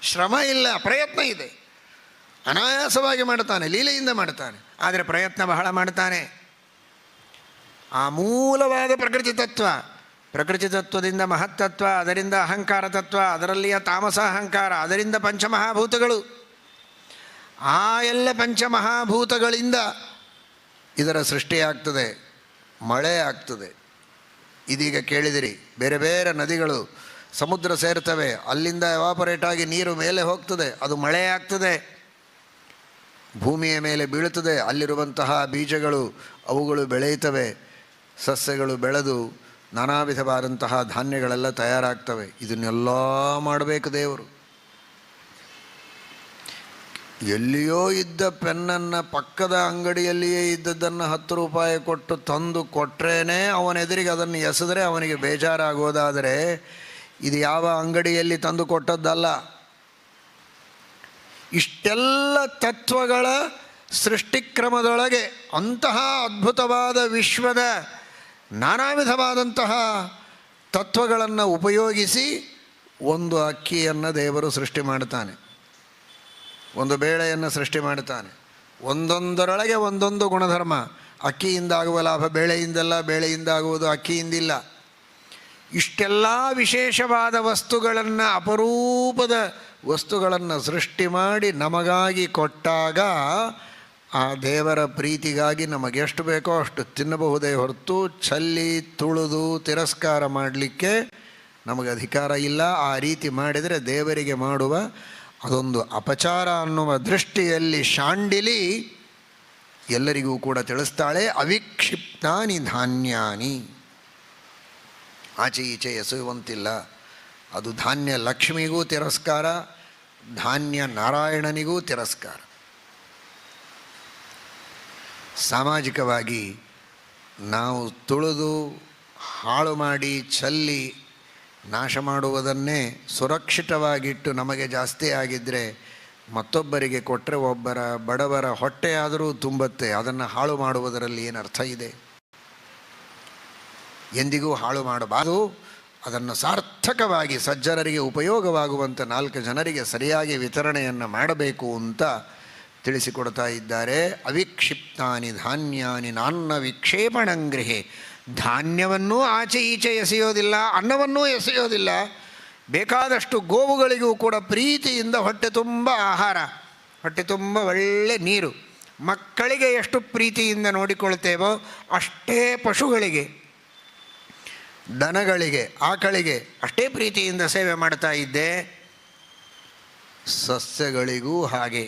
ಶ್ರಮ ಇಲ್ಲ, ಪ್ರಯತ್ನ ಇದೆ. ಅನಾಯಾಸವಾಗಿ ಮಾಡ್ತಾನೆ, ಲೀಲೆಯಿಂದ ಮಾಡ್ತಾನೆ, ಆದರೆ ಪ್ರಯತ್ನ ಬಹಳ ಮಾಡ್ತಾನೆ. ಆ ಮೂಲವಾದ ಪ್ರಕೃತಿ ತತ್ವ, ಪ್ರಕೃತಿ ತತ್ವದಿಂದ ಮಹತ್ತತ್ವ, ಅದರಿಂದ ಅಹಂಕಾರ ತತ್ವ, ಅದರಲ್ಲಿಯ ತಾಮಸ ಅಹಂಕಾರ, ಅದರಿಂದ ಪಂಚಮಹಾಭೂತಗಳು, ಆ ಎಲ್ಲ ಪಂಚಮಹಾಭೂತಗಳಿಂದ ಇದರ ಸೃಷ್ಟಿಯಾಗ್ತದೆ, ಮಳೆ ಆಗ್ತದೆ. ಇದೀಗ ಕೇಳಿದಿರಿ, ಬೇರೆ ಬೇರೆ ನದಿಗಳು ಸಮುದ್ರ ಸೇರ್ತವೆ, ಅಲ್ಲಿಂದ ಎವಾಪರೇಟ್ ಆಗಿ ನೀರು ಮೇಲೆ ಹೋಗ್ತದೆ, ಅದು ಮಳೆ ಆಗ್ತದೆ, ಭೂಮಿಯ ಮೇಲೆ ಬೀಳುತ್ತದೆ. ಅಲ್ಲಿರುವಂತಹ ಬೀಜಗಳು ಅವುಗಳು ಬೆಳೆಯುತ್ತವೆ, ಸಸ್ಯಗಳು ಬೆಳೆದು ನಾನಾ ವಿಧವಾದಂತಹ ಧಾನ್ಯಗಳೆಲ್ಲ ತಯಾರಾಗ್ತವೆ. ಇದನ್ನೆಲ್ಲ ಮಾಡಬೇಕು ದೇವರು. ಎಲ್ಲಿಯೋ ಇದ್ದ ಪೆನ್ನನ್ನು ಪಕ್ಕದ ಅಂಗಡಿಯಲ್ಲಿಯೇ ಇದ್ದದ್ದನ್ನು 10 ರೂಪಾಯಿ ಕೊಟ್ಟು ತಂದು ಕೊಟ್ರೇನೆ ಅವನೆದುರಿಗೆ ಅದನ್ನು ಎಸೆದರೆ ಅವನಿಗೆ ಬೇಜಾರಾಗೋದಾದರೆ ಇದು ಯಾವ ಅಂಗಡಿಯಲ್ಲಿ ತಂದು ಕೊಟ್ಟದ್ದಲ್ಲ. ಇಷ್ಟೆಲ್ಲ ತತ್ವಗಳ ಸೃಷ್ಟಿಕ್ರಮದೊಳಗೆ ಅಂತಹ ಅದ್ಭುತವಾದ ವಿಶ್ವದ ನಾನಾ ವಿಧವಾದಂತಹ ತತ್ವಗಳನ್ನು ಉಪಯೋಗಿಸಿ ಒಂದು ಅಕ್ಕಿಯನ್ನು ದೇವರು ಸೃಷ್ಟಿ ಮಾಡ್ತಾನೆ, ಒಂದು ಬೇಳೆಯನ್ನು ಸೃಷ್ಟಿ ಮಾಡ್ತಾನೆ. ಒಂದೊಂದರೊಳಗೆ ಒಂದೊಂದು ಗುಣಧರ್ಮ. ಅಕ್ಕಿಯಿಂದ ಆಗುವ ಲಾಭ ಬೇಳೆಯಿಂದಲ್ಲ, ಬೇಳೆಯಿಂದ ಆಗುವುದು ಅಕ್ಕಿಯಿಂದಿಲ್ಲ. ಇಷ್ಟೆಲ್ಲ ವಿಶೇಷವಾದ ವಸ್ತುಗಳನ್ನು, ಅಪರೂಪದ ವಸ್ತುಗಳನ್ನು ಸೃಷ್ಟಿ ಮಾಡಿ ನಮಗಾಗಿ ಕೊಟ್ಟಾಗ ಆ ದೇವರ ಪ್ರೀತಿಗಾಗಿ ನಮಗೆಷ್ಟು ಬೇಕೋ ಅಷ್ಟು ತಿನ್ನಬಹುದೇ ಹೊರತು ಚಲ್ಲಿ ತುಳಿದು ತಿರಸ್ಕಾರ ಮಾಡಲಿಕ್ಕೆ ನಮಗೆ ಅಧಿಕಾರ ಇಲ್ಲ. ಆ ರೀತಿ ಮಾಡಿದರೆ ದೇವರಿಗೆ ಮಾಡುವ ಅದೊಂದು ಅಪಚಾರ ಅನ್ನುವ ದೃಷ್ಟಿಯಲ್ಲಿ ಶಾಂಡಿಲಿ ಎಲ್ಲರಿಗೂ ಕೂಡ ತಿಳಿಸ್ತಾಳೆ. ಅವಿಕ್ಷಿಪ್ತಾನಿ ಧಾನ್ಯಾನಿ, ಆಚೆ ಈಚೆ ಎಸೆಯುವಂತಿಲ್ಲ. ಅದು ಧಾನ್ಯ ಲಕ್ಷ್ಮಿಗೂ ತಿರಸ್ಕಾರ, ಧಾನ್ಯ ನಾರಾಯಣನಿಗೂ ತಿರಸ್ಕಾರ. ಸಾಮಾಜಿಕವಾಗಿ ನಾವು ತುಳಿದು ಹಾಳು ಮಾಡಿ ಚಲ್ಲಿ ನಾಶ ಮಾಡುವುದನ್ನೇ ಸುರಕ್ಷಿತವಾಗಿಟ್ಟು ನಮಗೆ ಜಾಸ್ತಿ ಆಗಿದ್ದರೆ ಮತ್ತೊಬ್ಬರಿಗೆ ಕೊಟ್ಟರೆ ಒಬ್ಬರ ಬಡವರ ಹೊಟ್ಟೆಯಾದರೂ ತುಂಬುತ್ತೆ. ಅದನ್ನು ಹಾಳು ಮಾಡುವುದರಲ್ಲಿ ಏನು ಅರ್ಥ ಇದೆ? ಎಂದಿಗೂ ಹಾಳು ಮಾಡಬಾರದು. ಅದನ್ನು ಸಾರ್ಥಕವಾಗಿ ಸಜ್ಜನರಿಗೆ ಉಪಯೋಗವಾಗುವಂಥ 4 ಜನರಿಗೆ ಸರಿಯಾಗಿ ವಿತರಣೆಯನ್ನು ಮಾಡಬೇಕು ಅಂತ ತಿಳಿಸಿಕೊಡ್ತಾ ಇದ್ದಾರೆ. ಅವಿಕ್ಷಿಪ್ತಾನಿ ಧಾನ್ಯಾನಿ ನಾನ್ನ ವಿಕ್ಷೇಪಣಂಗೃಹೆ. ಧಾನ್ಯವನ್ನೂ ಆಚೆ ಈಚೆ ಎಸೆಯೋದಿಲ್ಲ, ಅನ್ನವನ್ನೂ ಎಸೆಯೋದಿಲ್ಲ. ಬೇಕಾದಷ್ಟು ಗೋವುಗಳಿಗೂ ಕೂಡ ಪ್ರೀತಿಯಿಂದ ಹೊಟ್ಟೆ ತುಂಬ ಆಹಾರ, ಹೊಟ್ಟೆ ತುಂಬ ಒಳ್ಳೆ ನೀರು. ಮಕ್ಕಳಿಗೆ ಎಷ್ಟು ಪ್ರೀತಿಯಿಂದ ನೋಡಿಕೊಳ್ತೇವೋ ಅಷ್ಟೇ ಪಶುಗಳಿಗೆ, ದನಗಳಿಗೆ, ಆಕಳಿಗೆ ಅಷ್ಟೇ ಪ್ರೀತಿಯಿಂದ ಸೇವೆ ಮಾಡ್ತಾ ಇದ್ದೆ. ಸಸ್ಯಗಳಿಗೂ ಹಾಗೆ.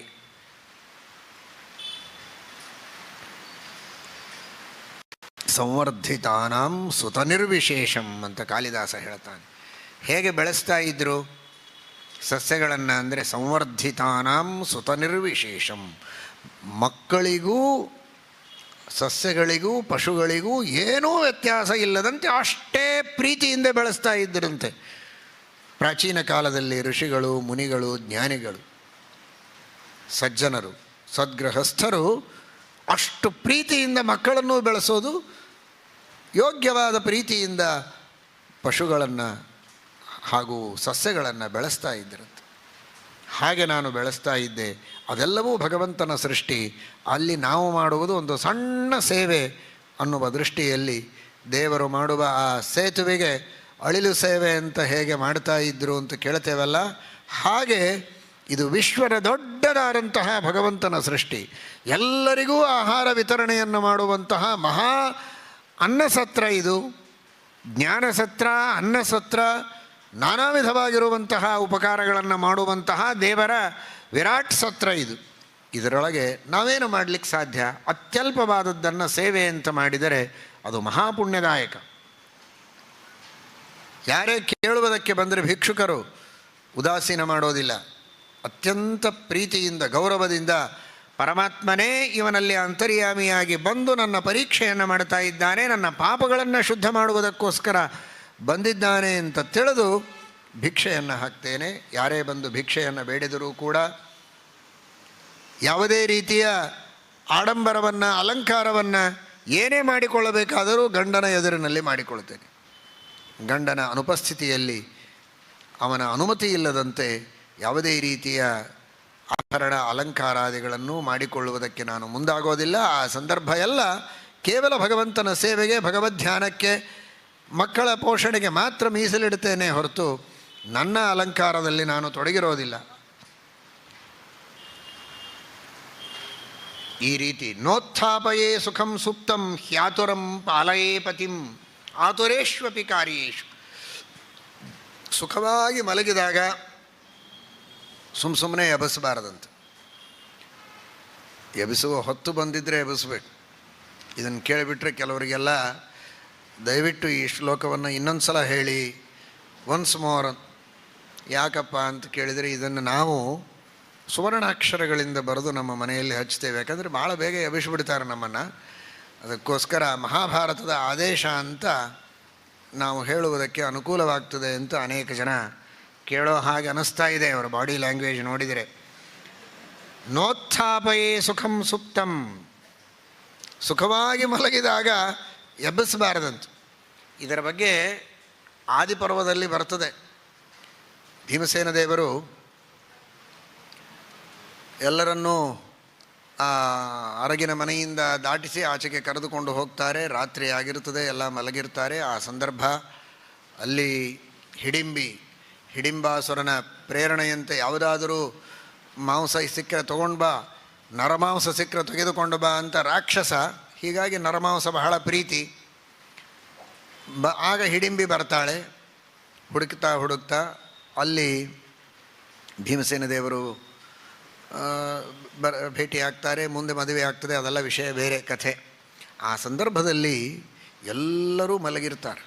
ಸಂವರ್ಧಿತಾನಾಂ ಸುತನಿರ್ವಿಶೇಷಂ ಅಂತ ಕಾಳಿದಾಸ ಹೇಳ್ತಾನೆ. ಹೇಗೆ ಬೆಳೆಸ್ತಾ ಇದ್ದರು ಸಸ್ಯಗಳನ್ನು ಅಂದರೆ ಸಂವರ್ಧಿತಾನಾಂ ಸುತನಿರ್ವಿಶೇಷಂ. ಮಕ್ಕಳಿಗೂ ಸಸ್ಯಗಳಿಗೂ ಪಶುಗಳಿಗೂ ಏನೂ ವ್ಯತ್ಯಾಸ ಇಲ್ಲದಂತೆ ಅಷ್ಟೇ ಪ್ರೀತಿಯಿಂದ ಬೆಳೆಸ್ತಾ ಇದ್ದರಂತೆ. ಪ್ರಾಚೀನ ಕಾಲದಲ್ಲಿ ಋಷಿಗಳು, ಮುನಿಗಳು, ಜ್ಞಾನಿಗಳು, ಸಜ್ಜನರು, ಸದ್ಗೃಹಸ್ಥರು ಅಷ್ಟು ಪ್ರೀತಿಯಿಂದ ಮಕ್ಕಳನ್ನು ಬೆಳೆಸೋದು, ಯೋಗ್ಯವಾದ ಪ್ರೀತಿಯಿಂದ ಪಶುಗಳನ್ನು ಹಾಗೂ ಸಸ್ಯಗಳನ್ನು ಬೆಳೆಸ್ತಾ ಇದ್ದರಂತೆ. ಹಾಗೆ ನಾನು ಬೆಳೆಸ್ತಾ ಇದ್ದೆ. ಅದೆಲ್ಲವೂ ಭಗವಂತನ ಸೃಷ್ಟಿ. ಅಲ್ಲಿ ನಾವು ಮಾಡುವುದು ಒಂದು ಸಣ್ಣ ಸೇವೆ ಅನ್ನುವ ದೃಷ್ಟಿಯಲ್ಲಿ ದೇವರು ಮಾಡುವ ಆ ಸೇತುವೆಗೆ ಅಳಿಲು ಸೇವೆ ಅಂತ ಹೇಗೆ ಮಾಡ್ತಾ ಇದ್ದರು ಅಂತ ಕೇಳ್ತೇವಲ್ಲ, ಹಾಗೆ ಇದು ವಿಶ್ವದ ದೊಡ್ಡದಾದಂತಹ ಭಗವಂತನ ಸೃಷ್ಟಿ. ಎಲ್ಲರಿಗೂ ಆಹಾರ ವಿತರಣೆಯನ್ನು ಮಾಡುವಂತಹ ಮಹಾ ಅನ್ನಸತ್ರ ಇದು. ಜ್ಞಾನಸತ್ರ, ಅನ್ನಸತ್ರ, ನಾನಾ ವಿಧವಾಗಿರುವಂತಹ ಉಪಕಾರಗಳನ್ನು ಮಾಡುವಂತಹ ದೇವರ ವಿರಾಟ್ ಸತ್ರ ಇದು. ಇದರೊಳಗೆ ನಾವೇನು ಮಾಡಲಿಕ್ಕೆ ಸಾಧ್ಯ? ಅತ್ಯಲ್ಪವಾದದ್ದನ್ನು ಸೇವೆ ಅಂತ ಮಾಡಿದರೆ ಅದು ಮಹಾಪುಣ್ಯದಾಯಕ. ಯಾರೇ ಕೇಳುವುದಕ್ಕೆ ಬಂದರೆ ಭಿಕ್ಷುಕರು ಉದಾಸೀನ ಮಾಡೋದಿಲ್ಲ. ಅತ್ಯಂತ ಪ್ರೀತಿಯಿಂದ, ಗೌರವದಿಂದ ಪರಮಾತ್ಮನೇ ಇವನಲ್ಲಿ ಅಂತರ್ಯಾಮಿಯಾಗಿ ಬಂದು ನನ್ನ ಪರೀಕ್ಷೆಯನ್ನು ಮಾಡ್ತಾ ಇದ್ದಾನೆ, ನನ್ನ ಪಾಪಗಳನ್ನು ಶುದ್ಧ ಮಾಡುವುದಕ್ಕೋಸ್ಕರ ಬಂದಿದ್ದಾನೆ ಅಂತ ತಿಳಿದು ಭಿಕ್ಷೆಯನ್ನು ಹಾಕ್ತೇನೆ. ಯಾರೇ ಬಂದು ಭಿಕ್ಷೆಯನ್ನು ಬೇಡಿದರೂ ಕೂಡ ಯಾವುದೇ ರೀತಿಯ ಆಡಂಬರವನ್ನು, ಅಲಂಕಾರವನ್ನು ಏನೇ ಮಾಡಿಕೊಳ್ಳಬೇಕಾದರೂ ಗಂಡನ ಎದುರಿನಲ್ಲಿ ಮಾಡಿಕೊಳ್ತೇನೆ. ಗಂಡನ ಅನುಪಸ್ಥಿತಿಯಲ್ಲಿ ಅವನ ಅನುಮತಿ ಇಲ್ಲದಂತೆ ಯಾವುದೇ ರೀತಿಯ ಆಭರಣ ಅಲಂಕಾರಾದಿಗಳನ್ನು ಮಾಡಿಕೊಳ್ಳುವುದಕ್ಕೆ ನಾನು ಮುಂದಾಗೋದಿಲ್ಲ. ಆ ಸಂದರ್ಭ ಎಲ್ಲ ಕೇವಲ ಭಗವಂತನ ಸೇವೆಗೆ, ಭಗವದ್ಧ್ಯಾನಕ್ಕೆ, ಮಕ್ಕಳ ಪೋಷಣೆಗೆ ಮಾತ್ರ ಮೀಸಲಿಡುತ್ತೇನೆ ಹೊರತು ನನ್ನ ಅಲಂಕಾರದಲ್ಲಿ ನಾನು ತೊಡಗಿರೋದಿಲ್ಲ. ಈ ರೀತಿ ನೋತ್ಥಾಪಯೇ ಸುಖಂ ಸುಪ್ತಂ ಹ್ಯಾತುರಂ ಪಾಲಯೇ ಪತಿಂ ಆತುರೇಶ್ವಪಿ ಕಾರ್ಯೇಶು. ಸುಖವಾಗಿ ಮಲಗಿದಾಗ ಸುಮ್ಮನೆ ಎಬಸಬಾರದಂತೆ. ಎಬಿಸುವ ಹೊತ್ತು ಬಂದಿದ್ದರೆ ಎಬಸಬೇಕು. ಇದನ್ನು ಕೇಳಿಬಿಟ್ರೆ ಕೆಲವರಿಗೆಲ್ಲ ದಯವಿಟ್ಟು ಈ ಶ್ಲೋಕವನ್ನು ಇನ್ನೊಂದು ಸಲ ಹೇಳಿ, ಒನ್ಸ್ ಮೋರ್. ಯಾಕಪ್ಪ ಅಂತ ಕೇಳಿದರೆ, ಇದನ್ನು ನಾವು ಸುವರ್ಣಾಕ್ಷರಗಳಿಂದ ಬರೆದು ನಮ್ಮ ಮನೆಯಲ್ಲಿ ಹಚ್ತೇವೆ. ಯಾಕಂದರೆ ಭಾಳ ಬೇಗ ಎಬ್ಬಿಸಿಬಿಡ್ತಾರೆ ನಮ್ಮನ್ನು. ಅದಕ್ಕೋಸ್ಕರ ಮಹಾಭಾರತದ ಆದೇಶ ಅಂತ ನಾವು ಹೇಳುವುದಕ್ಕೆ ಅನುಕೂಲವಾಗ್ತದೆ ಅಂತ ಅನೇಕ ಜನ ಕೇಳೋ ಹಾಗೆ ಅನ್ನಿಸ್ತಾ ಇದೆ ಅವರ ಬಾಡಿ ಲ್ಯಾಂಗ್ವೇಜ್ ನೋಡಿದರೆ. ನೋತ್ಥಾಪಯೇ ಸುಖಂ ಸುಪ್ತಂ, ಸುಖವಾಗಿ ಮಲಗಿದಾಗ ಎಬ್ಬಿಸಬಾರದಂತೆ. ಇದರ ಬಗ್ಗೆ ಆದಿಪರ್ವದಲ್ಲಿ ಬರ್ತದೆ. ಭೀಮಸೇನ ದೇವರು ಎಲ್ಲರನ್ನೂ ಅರಗಿನ ಮನೆಯಿಂದ ದಾಟಿಸಿ ಆಚೆಗೆ ಕರೆದುಕೊಂಡು ಹೋಗ್ತಾರೆ. ರಾತ್ರಿ ಆಗಿರುತ್ತದೆ, ಎಲ್ಲ ಮಲಗಿರ್ತಾರೆ. ಆ ಸಂದರ್ಭ ಅಲ್ಲಿ ಹಿಡಿಂಬಾಸುರನ ಪ್ರೇರಣೆಯಂತೆ ಯಾವುದಾದರೂ ಮಾಂಸ ಸಿಕ್ಕರೆ ತೊಗೊಂಡು ಬಾ, ನರಮಾಂಸ ಸಿಕ್ಕರೆ ತೆಗೆದುಕೊಂಡು ಬಾ ಅಂತ ರಾಕ್ಷಸ. ಹೀಗಾಗಿ ನರಮಾಂಸ ಬಹಳ ಪ್ರೀತಿ. ಆಗ ಹಿಡಿಂಬಿ ಬರ್ತಾಳೆ. ಹುಡುಕ್ತಾ ಅಲ್ಲಿ ಭೀಮಸೇನ ದೇವರು ಭೇಟಿ ಆಗ್ತಾರೆ. ಮುಂದೆ ಮದುವೆ ಆಗ್ತದೆ, ಅದೆಲ್ಲ ವಿಷಯ ಬೇರೆ ಕಥೆ. ಆ ಸಂದರ್ಭದಲ್ಲಿ ಎಲ್ಲರೂ ಮಲಗಿರ್ತಾರೆ.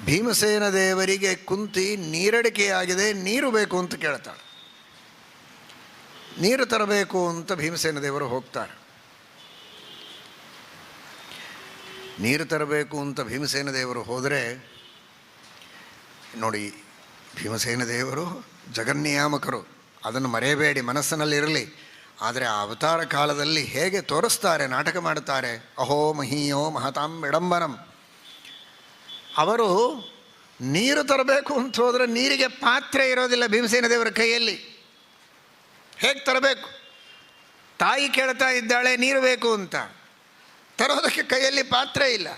ಭೀಮಸೇನ ದೇವರಿಗೆ ಕುಂತಿ ನೀರಡಿಕೆಯಾಗಿದೆ, ನೀರು ಬೇಕು ಅಂತ ಕೇಳ್ತಾಳೆ. ನೀರು ತರಬೇಕು ಅಂತ ಭೀಮಸೇನ ದೇವರು ಹೋಗ್ತಾರೆ. ನೀರು ತರಬೇಕು ಅಂತ ಭೀಮಸೇನ ದೇವರು ಹೋದರೆ ನೋಡಿ, ಭೀಮಸೇನ ದೇವರು ಜಗನ್ನಿಯಾಮಕರು, ಅದನ್ನು ಮರೆಯಬೇಡಿ, ಮನಸ್ಸಿನಲ್ಲಿರಲಿ. ಆದರೆ ಆ ಅವತಾರ ಕಾಲದಲ್ಲಿ ಹೇಗೆ ತೋರಿಸ್ತಾರೆ, ನಾಟಕ ಮಾಡುತ್ತಾರೆ. ಅಹೋ ಮಹೀಯೋ ಮಹತಾಂ ವಿಡಂಬನಂ. ಅವರು ನೀರು ತರಬೇಕು ಅಂತ ಹೋದರೆ ನೀರಿಗೆ ಪಾತ್ರೆ ಇರೋದಿಲ್ಲ ಭೀಮಸೇನ ದೇವರ ಕೈಯಲ್ಲಿ. ಹೇಗೆ ತರಬೇಕು? ತಾಯಿ ಕೇಳ್ತಾ ಇದ್ದಾಳೆ ನೀರು ಬೇಕು ಅಂತ, ತರೋದಕ್ಕೆ ಕೈಯಲ್ಲಿ ಪಾತ್ರೆ ಇಲ್ಲ.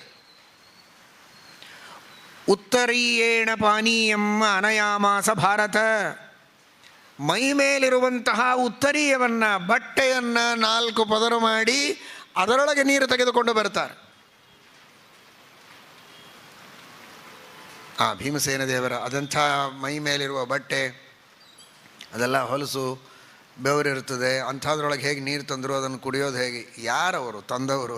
ಉತ್ತರೀಯೇಣ ಪಾನೀಯಂ ಅನಯಾಮಾಸ ಭಾರತ. ಮೈ ಮೇಲಿರುವಂತಹ ಉತ್ತರೀಯವನ್ನು, ಬಟ್ಟೆಯನ್ನು 4 ಪದರು ಮಾಡಿ ಅದರೊಳಗೆ ನೀರು ತೆಗೆದುಕೊಂಡು ಬರ್ತಾರೆ. ಆ ಭೀಮಸೇನ ದೇವರ ಅದಂಥ ಮೈ ಮೇಲಿರುವ ಬಟ್ಟೆ ಅದೆಲ್ಲ ಹೊಲಸು, ಬೆವರಿರ್ತದೆ. ಅಂಥದ್ರೊಳಗೆ ಹೇಗೆ ನೀರು ತಂದರು, ಅದನ್ನು ಕುಡಿಯೋದು ಹೇಗೆ? ಯಾರವರು ತಂದವರು?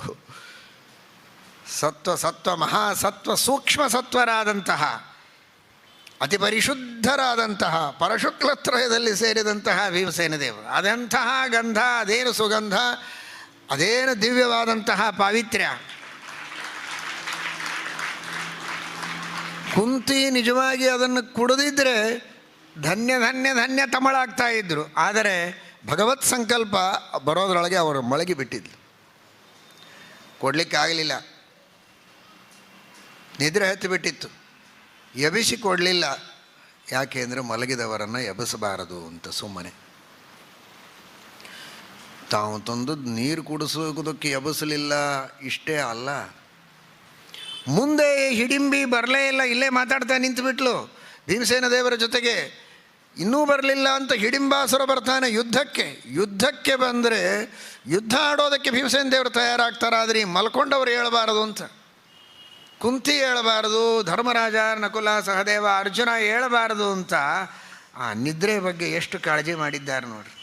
ಸತ್ವ ಮಹಾಸತ್ವ ಸೂಕ್ಷ್ಮ ಸತ್ವರಾದಂತಹ, ಅತಿ ಪರಿಶುದ್ಧರಾದಂತಹ, ಪರಶುಕ್ಲತ್ರಯದಲ್ಲಿ ಸೇರಿದಂತಹ ಭೀಮಸೇನ ದೇವರು. ಅದಂತಹ ಗಂಧ, ಅದೇನು ಸುಗಂಧ, ಅದೇನು ದಿವ್ಯವಾದಂತಹ ಪಾವಿತ್ರ್ಯ. ಕುಂತಿ ನಿಜವಾಗಿ ಅದನ್ನು ಕುಡಿದಿದ್ದರೆ ಧನ್ಯ ಧನ್ಯ ಧನ್ಯ ತಮಳಾಗ್ತಾ ಇದ್ದರು. ಆದರೆ ಭಗವತ್ ಸಂಕಲ್ಪ ಬರೋದ್ರೊಳಗೆ ಅವರು ಮೊಳಗಿ ಬಿಟ್ಟಿದ್ದರು. ಕೊಡಲಿಕ್ಕಾಗಲಿಲ್ಲ, ನಿದ್ರೆ ಹತ್ತಿಬಿಟ್ಟಿತ್ತು. ಎಬಿಸಿ ಕೊಡಲಿಲ್ಲ. ಯಾಕೆ ಅಂದರೆ ಮಲಗಿದವರನ್ನು ಎಬ್ಬಿಸಬಾರದು ಅಂತ ಸುಮ್ಮನೆ. ತಾವು ತಂದು ನೀರು ಕುಡಿಸೋದಕ್ಕೆ ಎಬ್ಬಿಸಲಿಲ್ಲ. ಇಷ್ಟೇ ಅಲ್ಲ, ಮುಂದೆ ಹಿಡಿಂಬಿ ಬರಲೇ ಇಲ್ಲ, ಇಲ್ಲೇ ಮಾತಾಡ್ತಾ ನಿಂತುಬಿಟ್ಲು ಭೀಮಸೇನ ದೇವರ ಜೊತೆಗೆ. ಇನ್ನೂ ಬರಲಿಲ್ಲ ಅಂತ ಹಿಡಿಂಬಾಸುರ ಬರ್ತಾನೆ ಯುದ್ಧಕ್ಕೆ ಬಂದರೆ ಯುದ್ಧ ಆಡೋದಕ್ಕೆ ಭೀಮಸೇನ ದೇವರು ತಯಾರಾಗ್ತಾರಾದ್ರಿ, ಮಲ್ಕೊಂಡವ್ರು ಹೇಳಬಾರದು ಅಂತ. ಕುಂತಿ ಹೇಳಬಾರದು, ಧರ್ಮರಾಜ, ನಕುಲ, ಸಹದೇವ, ಅರ್ಜುನ ಹೇಳಬಾರದು ಅಂತ ಆ ನಿದ್ರೆ ಬಗ್ಗೆ ಎಷ್ಟು ಕಾಳಜಿ ಮಾಡಿದ್ದಾರೆ ನೋಡ್ರಿ.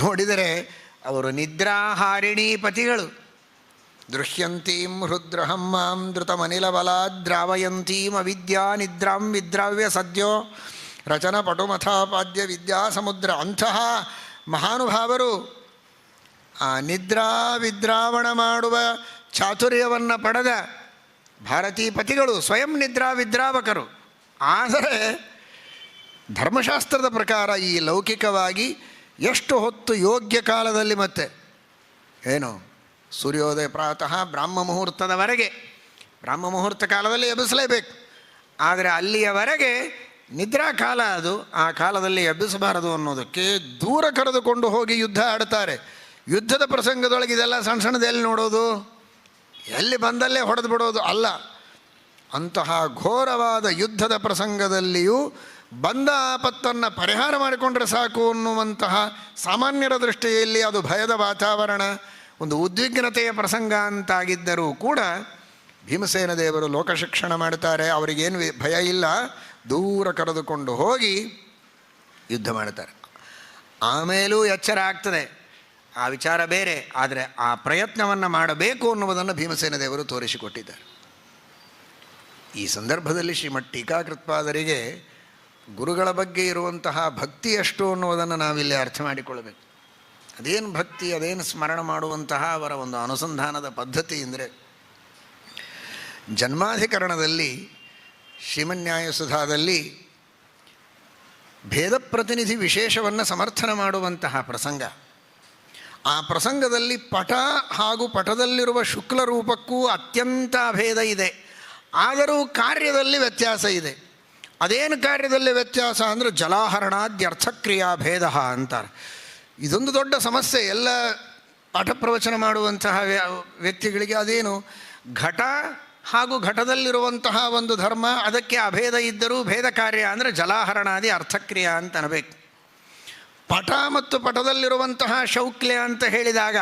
ನೋಡಿದರೆ ಅವರು ನಿದ್ರಾಹಾರಿಣೀ ಪತಿಗಳು. ದೃಶ್ಯಂತೀಂ ಹೃದ್ರಹಂ ಮಾಂ ಧೃತಮನಿಲಬಲಾದ್ರಾವಯಂತೀಂ ಅವಿದ್ಯಾ ನಿದ್ರಾಂ ವಿದ್ರಾವ್ಯ ಸದ್ಯೋ ರಚನ ಪಟುಮಥಾಪಾದ್ಯ ವಿದ್ಯಾ ಸಮುದ್ರ. ಅಂತಹ ಮಹಾನುಭಾವರು ಆ ನಿದ್ರಾ ವಿದ್ರಾವಣ ಮಾಡುವ ಚಾತುರ್ಯವನ್ನು ಪಡೆದ ಭಾರತೀ ಪತಿಗಳು, ಸ್ವಯಂ ನಿದ್ರಾ ವಿದ್ರಾವಕರು. ಆದರೆ ಧರ್ಮಶಾಸ್ತ್ರದ ಪ್ರಕಾರ ಈ ಲೌಕಿಕವಾಗಿ ಎಷ್ಟು ಹೊತ್ತು ಯೋಗ್ಯ ಕಾಲದಲ್ಲಿ ಮತ್ತೆ ಏನು ಸೂರ್ಯೋದಯ ಪ್ರಾತಃ ಬ್ರಾಹ್ಮ ಮುಹೂರ್ತದವರೆಗೆ, ಬ್ರಾಹ್ಮ ಮುಹೂರ್ತ ಕಾಲದಲ್ಲಿ ಎಬ್ಬಿಸಲೇಬೇಕು. ಆದರೆ ಅಲ್ಲಿಯವರೆಗೆ ನಿದ್ರಾ ಕಾಲ ಅದು, ಆ ಕಾಲದಲ್ಲಿ ಎಬ್ಬಿಸಬಾರದು ಅನ್ನೋದಕ್ಕೆ ದೂರ ಕರೆದುಕೊಂಡು ಹೋಗಿ ಯುದ್ಧ ಆಡ್ತಾರೆ. ಯುದ್ಧದ ಪ್ರಸಂಗದೊಳಗೆ ಇದೆಲ್ಲ ಸಣ್ಣ ಸಣ್ಣದೆಲ್ಲಿ ನೋಡೋದು, ಎಲ್ಲಿ ಬಂದಲ್ಲೇ ಹೊಡೆದು ಬಿಡೋದು ಅಲ್ಲ. ಅಂತಹ ಘೋರವಾದ ಯುದ್ಧದ ಪ್ರಸಂಗದಲ್ಲಿಯೂ ಬಂದ ಆಪತ್ತನ್ನು ಪರಿಹಾರ ಮಾಡಿಕೊಂಡ್ರೆ ಸಾಕು ಅನ್ನುವಂತಹ ಸಾಮಾನ್ಯರ ದೃಷ್ಟಿಯಲ್ಲಿ ಅದು ಭಯದ ವಾತಾವರಣ, ಒಂದು ಉದ್ವಿಗ್ನತೆಯ ಪ್ರಸಂಗ ಅಂತಾಗಿದ್ದರೂ ಕೂಡ ಭೀಮಸೇನ ದೇವರು ಲೋಕಶಿಕ್ಷಣ ಮಾಡ್ತಾರೆ. ಅವರಿಗೇನು ಭಯ ಇಲ್ಲ, ದೂರ ಕರೆದುಕೊಂಡು ಹೋಗಿ ಯುದ್ಧ ಮಾಡ್ತಾರೆ. ಆಮೇಲೂ ಎಚ್ಚರ ಆಗ್ತದೆ, ಆ ವಿಚಾರ ಬೇರೆ. ಆದರೆ ಆ ಪ್ರಯತ್ನವನ್ನು ಮಾಡಬೇಕು ಅನ್ನುವುದನ್ನು ಭೀಮಸೇನ ದೇವರು ತೋರಿಸಿಕೊಟ್ಟಿದ್ದಾರೆ. ಈ ಸಂದರ್ಭದಲ್ಲಿ ಶ್ರೀಮಠ್ ಟೀಕಾಕೃತ್ಪಾದರಿಗೆ ಗುರುಗಳ ಬಗ್ಗೆ ಇರುವಂತಹ ಭಕ್ತಿ ಎಷ್ಟು ಅನ್ನುವುದನ್ನು ನಾವಿಲ್ಲಿ ಅರ್ಥ ಮಾಡಿಕೊಳ್ಳಬೇಕು. ಅದೇನು ಭಕ್ತಿ, ಅದೇನು ಸ್ಮರಣ ಮಾಡುವಂತಹ ಅವರ ಒಂದು ಅನುಸಂಧಾನದ ಪದ್ಧತಿ ಅಂದರೆ, ಜನ್ಮಾಧಿಕರಣದಲ್ಲಿ ಶ್ರೀಮನ್ಯಾಯಸುಧಾದಲ್ಲಿ ಭೇದ ಪ್ರತಿನಿಧಿ ವಿಶೇಷವನ್ನು ಸಮರ್ಥನ ಮಾಡುವಂತಹ ಪ್ರಸಂಗ. ಆ ಪ್ರಸಂಗದಲ್ಲಿ ಪಟ ಹಾಗೂ ಪಟದಲ್ಲಿರುವ ಶುಕ್ಲ ರೂಪಕ್ಕೂ ಅತ್ಯಂತ ಭೇದ ಇದೆ, ಆದರೂ ಕಾರ್ಯದಲ್ಲಿ ವ್ಯತ್ಯಾಸ ಇದೆ. ಅದೇನು ಕಾರ್ಯದಲ್ಲಿ ವ್ಯತ್ಯಾಸ ಅಂದರೆ ಜಲಾಹರಣಾದ್ಯರ್ಥಕ್ರಿಯಾ ಭೇದ ಅಂತಾರೆ. ಇದೊಂದು ದೊಡ್ಡ ಸಮಸ್ಯೆ ಎಲ್ಲ ಪಾಠ ಪ್ರವಚನ ಮಾಡುವಂತಹ ವ್ಯಕ್ತಿಗಳಿಗೆ. ಅದೇನು ಘಟ ಹಾಗೂ ಘಟದಲ್ಲಿರುವಂತಹ ಒಂದು ಧರ್ಮ, ಅದಕ್ಕೆ ಅಭೇದ ಇದ್ದರೂ ಭೇದ ಕಾರ್ಯ ಅಂದರೆ ಜಲಾಹರಣಾದಿ ಅರ್ಥಕ್ರಿಯಾ ಅಂತ ಅನ್ನಬೇಕು. ಪಟ ಮತ್ತು ಪಟದಲ್ಲಿರುವಂತಹ ಶೌಕ್ಲ್ಯ ಅಂತ ಹೇಳಿದಾಗ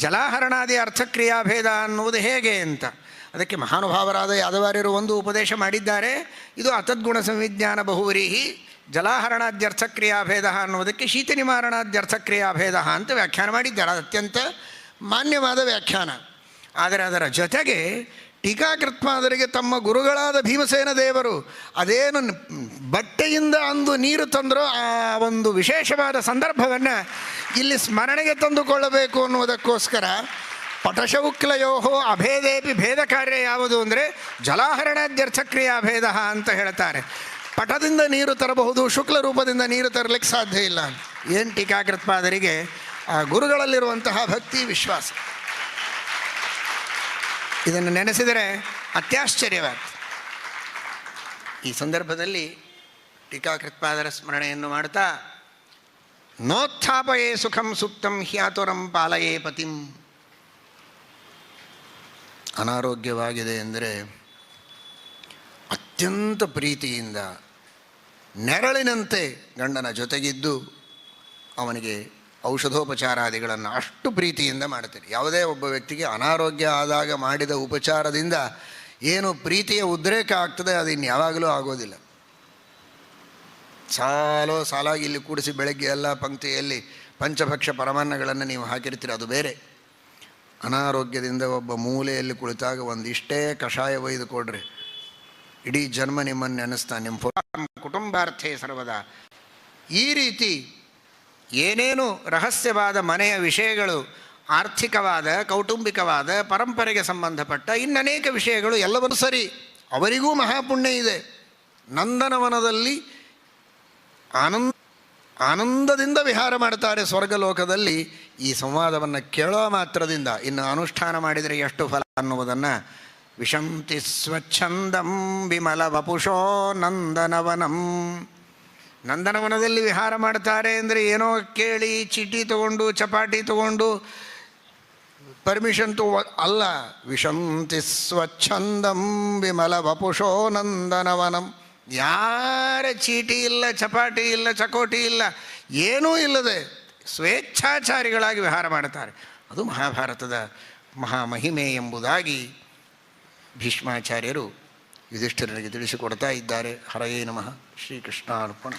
ಜಲಾಹರಣಾದಿ ಅರ್ಥಕ್ರಿಯಾ ಭೇದ ಅನ್ನುವುದು ಹೇಗೆ ಅಂತ ಅದಕ್ಕೆ ಮಹಾನುಭಾವರಾದ ಯಾದವಾರ್ಯರು ಒಂದು ಉಪದೇಶ ಮಾಡಿದ್ದಾರೆ. ಇದು ಅತದ್ಗುಣ ಸಂವಿಜ್ಞಾನ ಬಹುವರೀಹಿ ಜಲಾಹರಣಾದ್ಯರ್ಥಕ್ರಿಯಾಭೇದ ಅನ್ನುವುದಕ್ಕೆ ಶೀತನಿವಾರಣಾದ್ಯರ್ಥಕ್ರಿಯಾಭೇದ ಅಂತ ವ್ಯಾಖ್ಯಾನ ಮಾಡಿದ್ದಾರೆ. ಅದು ಅತ್ಯಂತ ಮಾನ್ಯವಾದ ವ್ಯಾಖ್ಯಾನ. ಆದರೆ ಅದರ ಜೊತೆಗೆ ಟೀಕಾಕೃತ್ಪಾದರಿಗೆ ತಮ್ಮ ಗುರುಗಳಾದ ಭೀಮಸೇನ ದೇವರು ಅದೇನು ಬಟ್ಟೆಯಿಂದ ಅಂದು ನೀರು ತಂದರೋ ಆ ಒಂದು ವಿಶೇಷವಾದ ಸಂದರ್ಭವನ್ನು ಇಲ್ಲಿ ಸ್ಮರಣೆಗೆ ತಂದುಕೊಳ್ಳಬೇಕು ಅನ್ನುವುದಕ್ಕೋಸ್ಕರ ಪಟಶೌಕ್ಲಯೋ ಅಭೇದೇಪಿ ಭೇದ ಕಾರ್ಯ ಯಾವುದು ಅಂದರೆ ಜಲಾಹರಣಾದ್ಯರ್ಥಕ್ರಿಯಾ ಭೇದ ಅಂತ ಹೇಳ್ತಾರೆ. ಪಟದಿಂದ ನೀರು ತರಬಹುದು, ಶುಕ್ಲ ರೂಪದಿಂದ ನೀರು ತರಲಿಕ್ಕೆ ಸಾಧ್ಯ ಇಲ್ಲ. ಏನು ಟೀಕಾಕೃತ್ಪಾದರಿಗೆ ಆ ಗುರುಗಳಲ್ಲಿರುವಂತಹ ಭಕ್ತಿ ವಿಶ್ವಾಸ, ಇದನ್ನು ನೆನೆಸಿದರೆ ಅತ್ಯಾಶ್ಚರ್ಯವಾಗ್ತದೆ. ಈ ಸಂದರ್ಭದಲ್ಲಿ ಟೀಕಾಕೃತ್ಪಾದರ ಸ್ಮರಣೆಯನ್ನು ಮಾಡ್ತಾ, ನೋತ್ಥಾಪಯೇ ಸುಖಂ ಸುಪ್ತಂ ಹ್ಯಾತುರಂ ಪಾಲಯೇ ಪತಿಂ. ಅನಾರೋಗ್ಯವಾಗಿದೆ ಎಂದರೆ ಅತ್ಯಂತ ಪ್ರೀತಿಯಿಂದ ನೆರಳಿನಂತೆ ಗಂಡನ ಜೊತೆಗಿದ್ದು ಅವನಿಗೆ ಔಷಧೋಪಚಾರಾದಿಗಳನ್ನು ಅಷ್ಟು ಪ್ರೀತಿಯಿಂದ ಮಾಡ್ತಾರೆ. ಯಾವುದೇ ಒಬ್ಬ ವ್ಯಕ್ತಿಗೆ ಅನಾರೋಗ್ಯ ಆದಾಗ ಮಾಡಿದ ಉಪಚಾರದಿಂದ ಏನು ಪ್ರೀತಿಯ ಉದ್ರೇಕ ಆಗ್ತದೆ ಅದು ಇನ್ಯಾವಾಗಲೂ ಆಗೋದಿಲ್ಲ. ಸಾಲಾಗಿ ಇಲ್ಲಿ ಕೂಡಿಸಿ ಬೆಳಗ್ಗೆ ಎಲ್ಲ ಪಂಕ್ತಿಯಲ್ಲಿ ಪಂಚಭಕ್ಷ ಪರಮಾನ್ನಗಳನ್ನು ನೀವು ಹಾಕಿರ್ತೀರ, ಅದು ಬೇರೆ. ಅನಾರೋಗ್ಯದಿಂದ ಒಬ್ಬ ಮೂಲೆಯಲ್ಲಿ ಕುಳಿತಾಗ ಒಂದಿಷ್ಟೇ ಕಷಾಯ ಒಯ್ದು ಕೊಡ್ರಿ, ಇಡೀ ಜನ್ಮ ನಿಮ್ಮನ್ನು ನೆನೆಸ್ತಾನೆ. ನಿಮ್ಮ ಕುಟುಂಬಾರ್ಥೇ ಸರ್ವದಾ. ಈ ರೀತಿ ಏನೇನು ರಹಸ್ಯವಾದ ಮನೆಯ ವಿಷಯಗಳು, ಆರ್ಥಿಕವಾದ, ಕೌಟುಂಬಿಕವಾದ, ಪರಂಪರೆಗೆ ಸಂಬಂಧಪಟ್ಟ ಇನ್ನನೇಕ ವಿಷಯಗಳು ಎಲ್ಲವನ್ನೂ ಸರಿ, ಅವರಿಗೂ ಮಹಾಪುಣ್ಯ ಇದೆ. ನಂದನವನದಲ್ಲಿ ಆನಂದದಿಂದ ವಿಹಾರ ಮಾಡ್ತಾರೆ ಸ್ವರ್ಗಲೋಕದಲ್ಲಿ. ಈ ಸಂವಾದವನ್ನು ಕೇಳೋ ಮಾತ್ರದಿಂದ ಇನ್ನು ಅನುಷ್ಠಾನ ಮಾಡಿದರೆ ಎಷ್ಟು ಫಲ ಅನ್ನುವುದನ್ನು ವಿಶಂತಿ ಸ್ವಚ್ಛಂದಂ ವಿಮಲ ವಪುಷೋ ನಂದನವನಂ. ನಂದನವನದಲ್ಲಿ ವಿಹಾರ ಮಾಡ್ತಾರೆ ಅಂದರೆ ಏನೋ ಕೇಳಿ ಚೀಟಿ ತಗೊಂಡು ಚಪಾಟಿ ತಗೊಂಡು ಪರ್ಮಿಷನ್ ಅಲ್ಲ. ವಿಶಂತಿ ಸ್ವಚ್ಛಂದಂ ವಿಮಲ ವಪುಷೋ ನಂದನವನಂ. ಯಾರ ಚೀಟಿ ಇಲ್ಲ, ಚಪಾಟಿ ಇಲ್ಲ, ಚಕೋಟಿ ಇಲ್ಲ, ಏನೂ ಇಲ್ಲದೆ ಸ್ವೇಚ್ಛಾಚಾರಿಗಳಾಗಿ ವಿಹಾರ ಮಾಡ್ತಾರೆ. ಅದು ಮಹಾಭಾರತದ ಮಹಾಮಹಿಮೆ ಎಂಬುದಾಗಿ ಭೀಷ್ಮಾಚಾರ್ಯರು ಯುಧಿಷ್ಠಿರನಿಗೆ ತಿಳಿಸಿಕೊಡ್ತಾ ಇದ್ದಾರೆ. ಹರಯೇ ನಮಃ. ಶ್ರೀಕೃಷ್ಣಾರ್ಪಣ.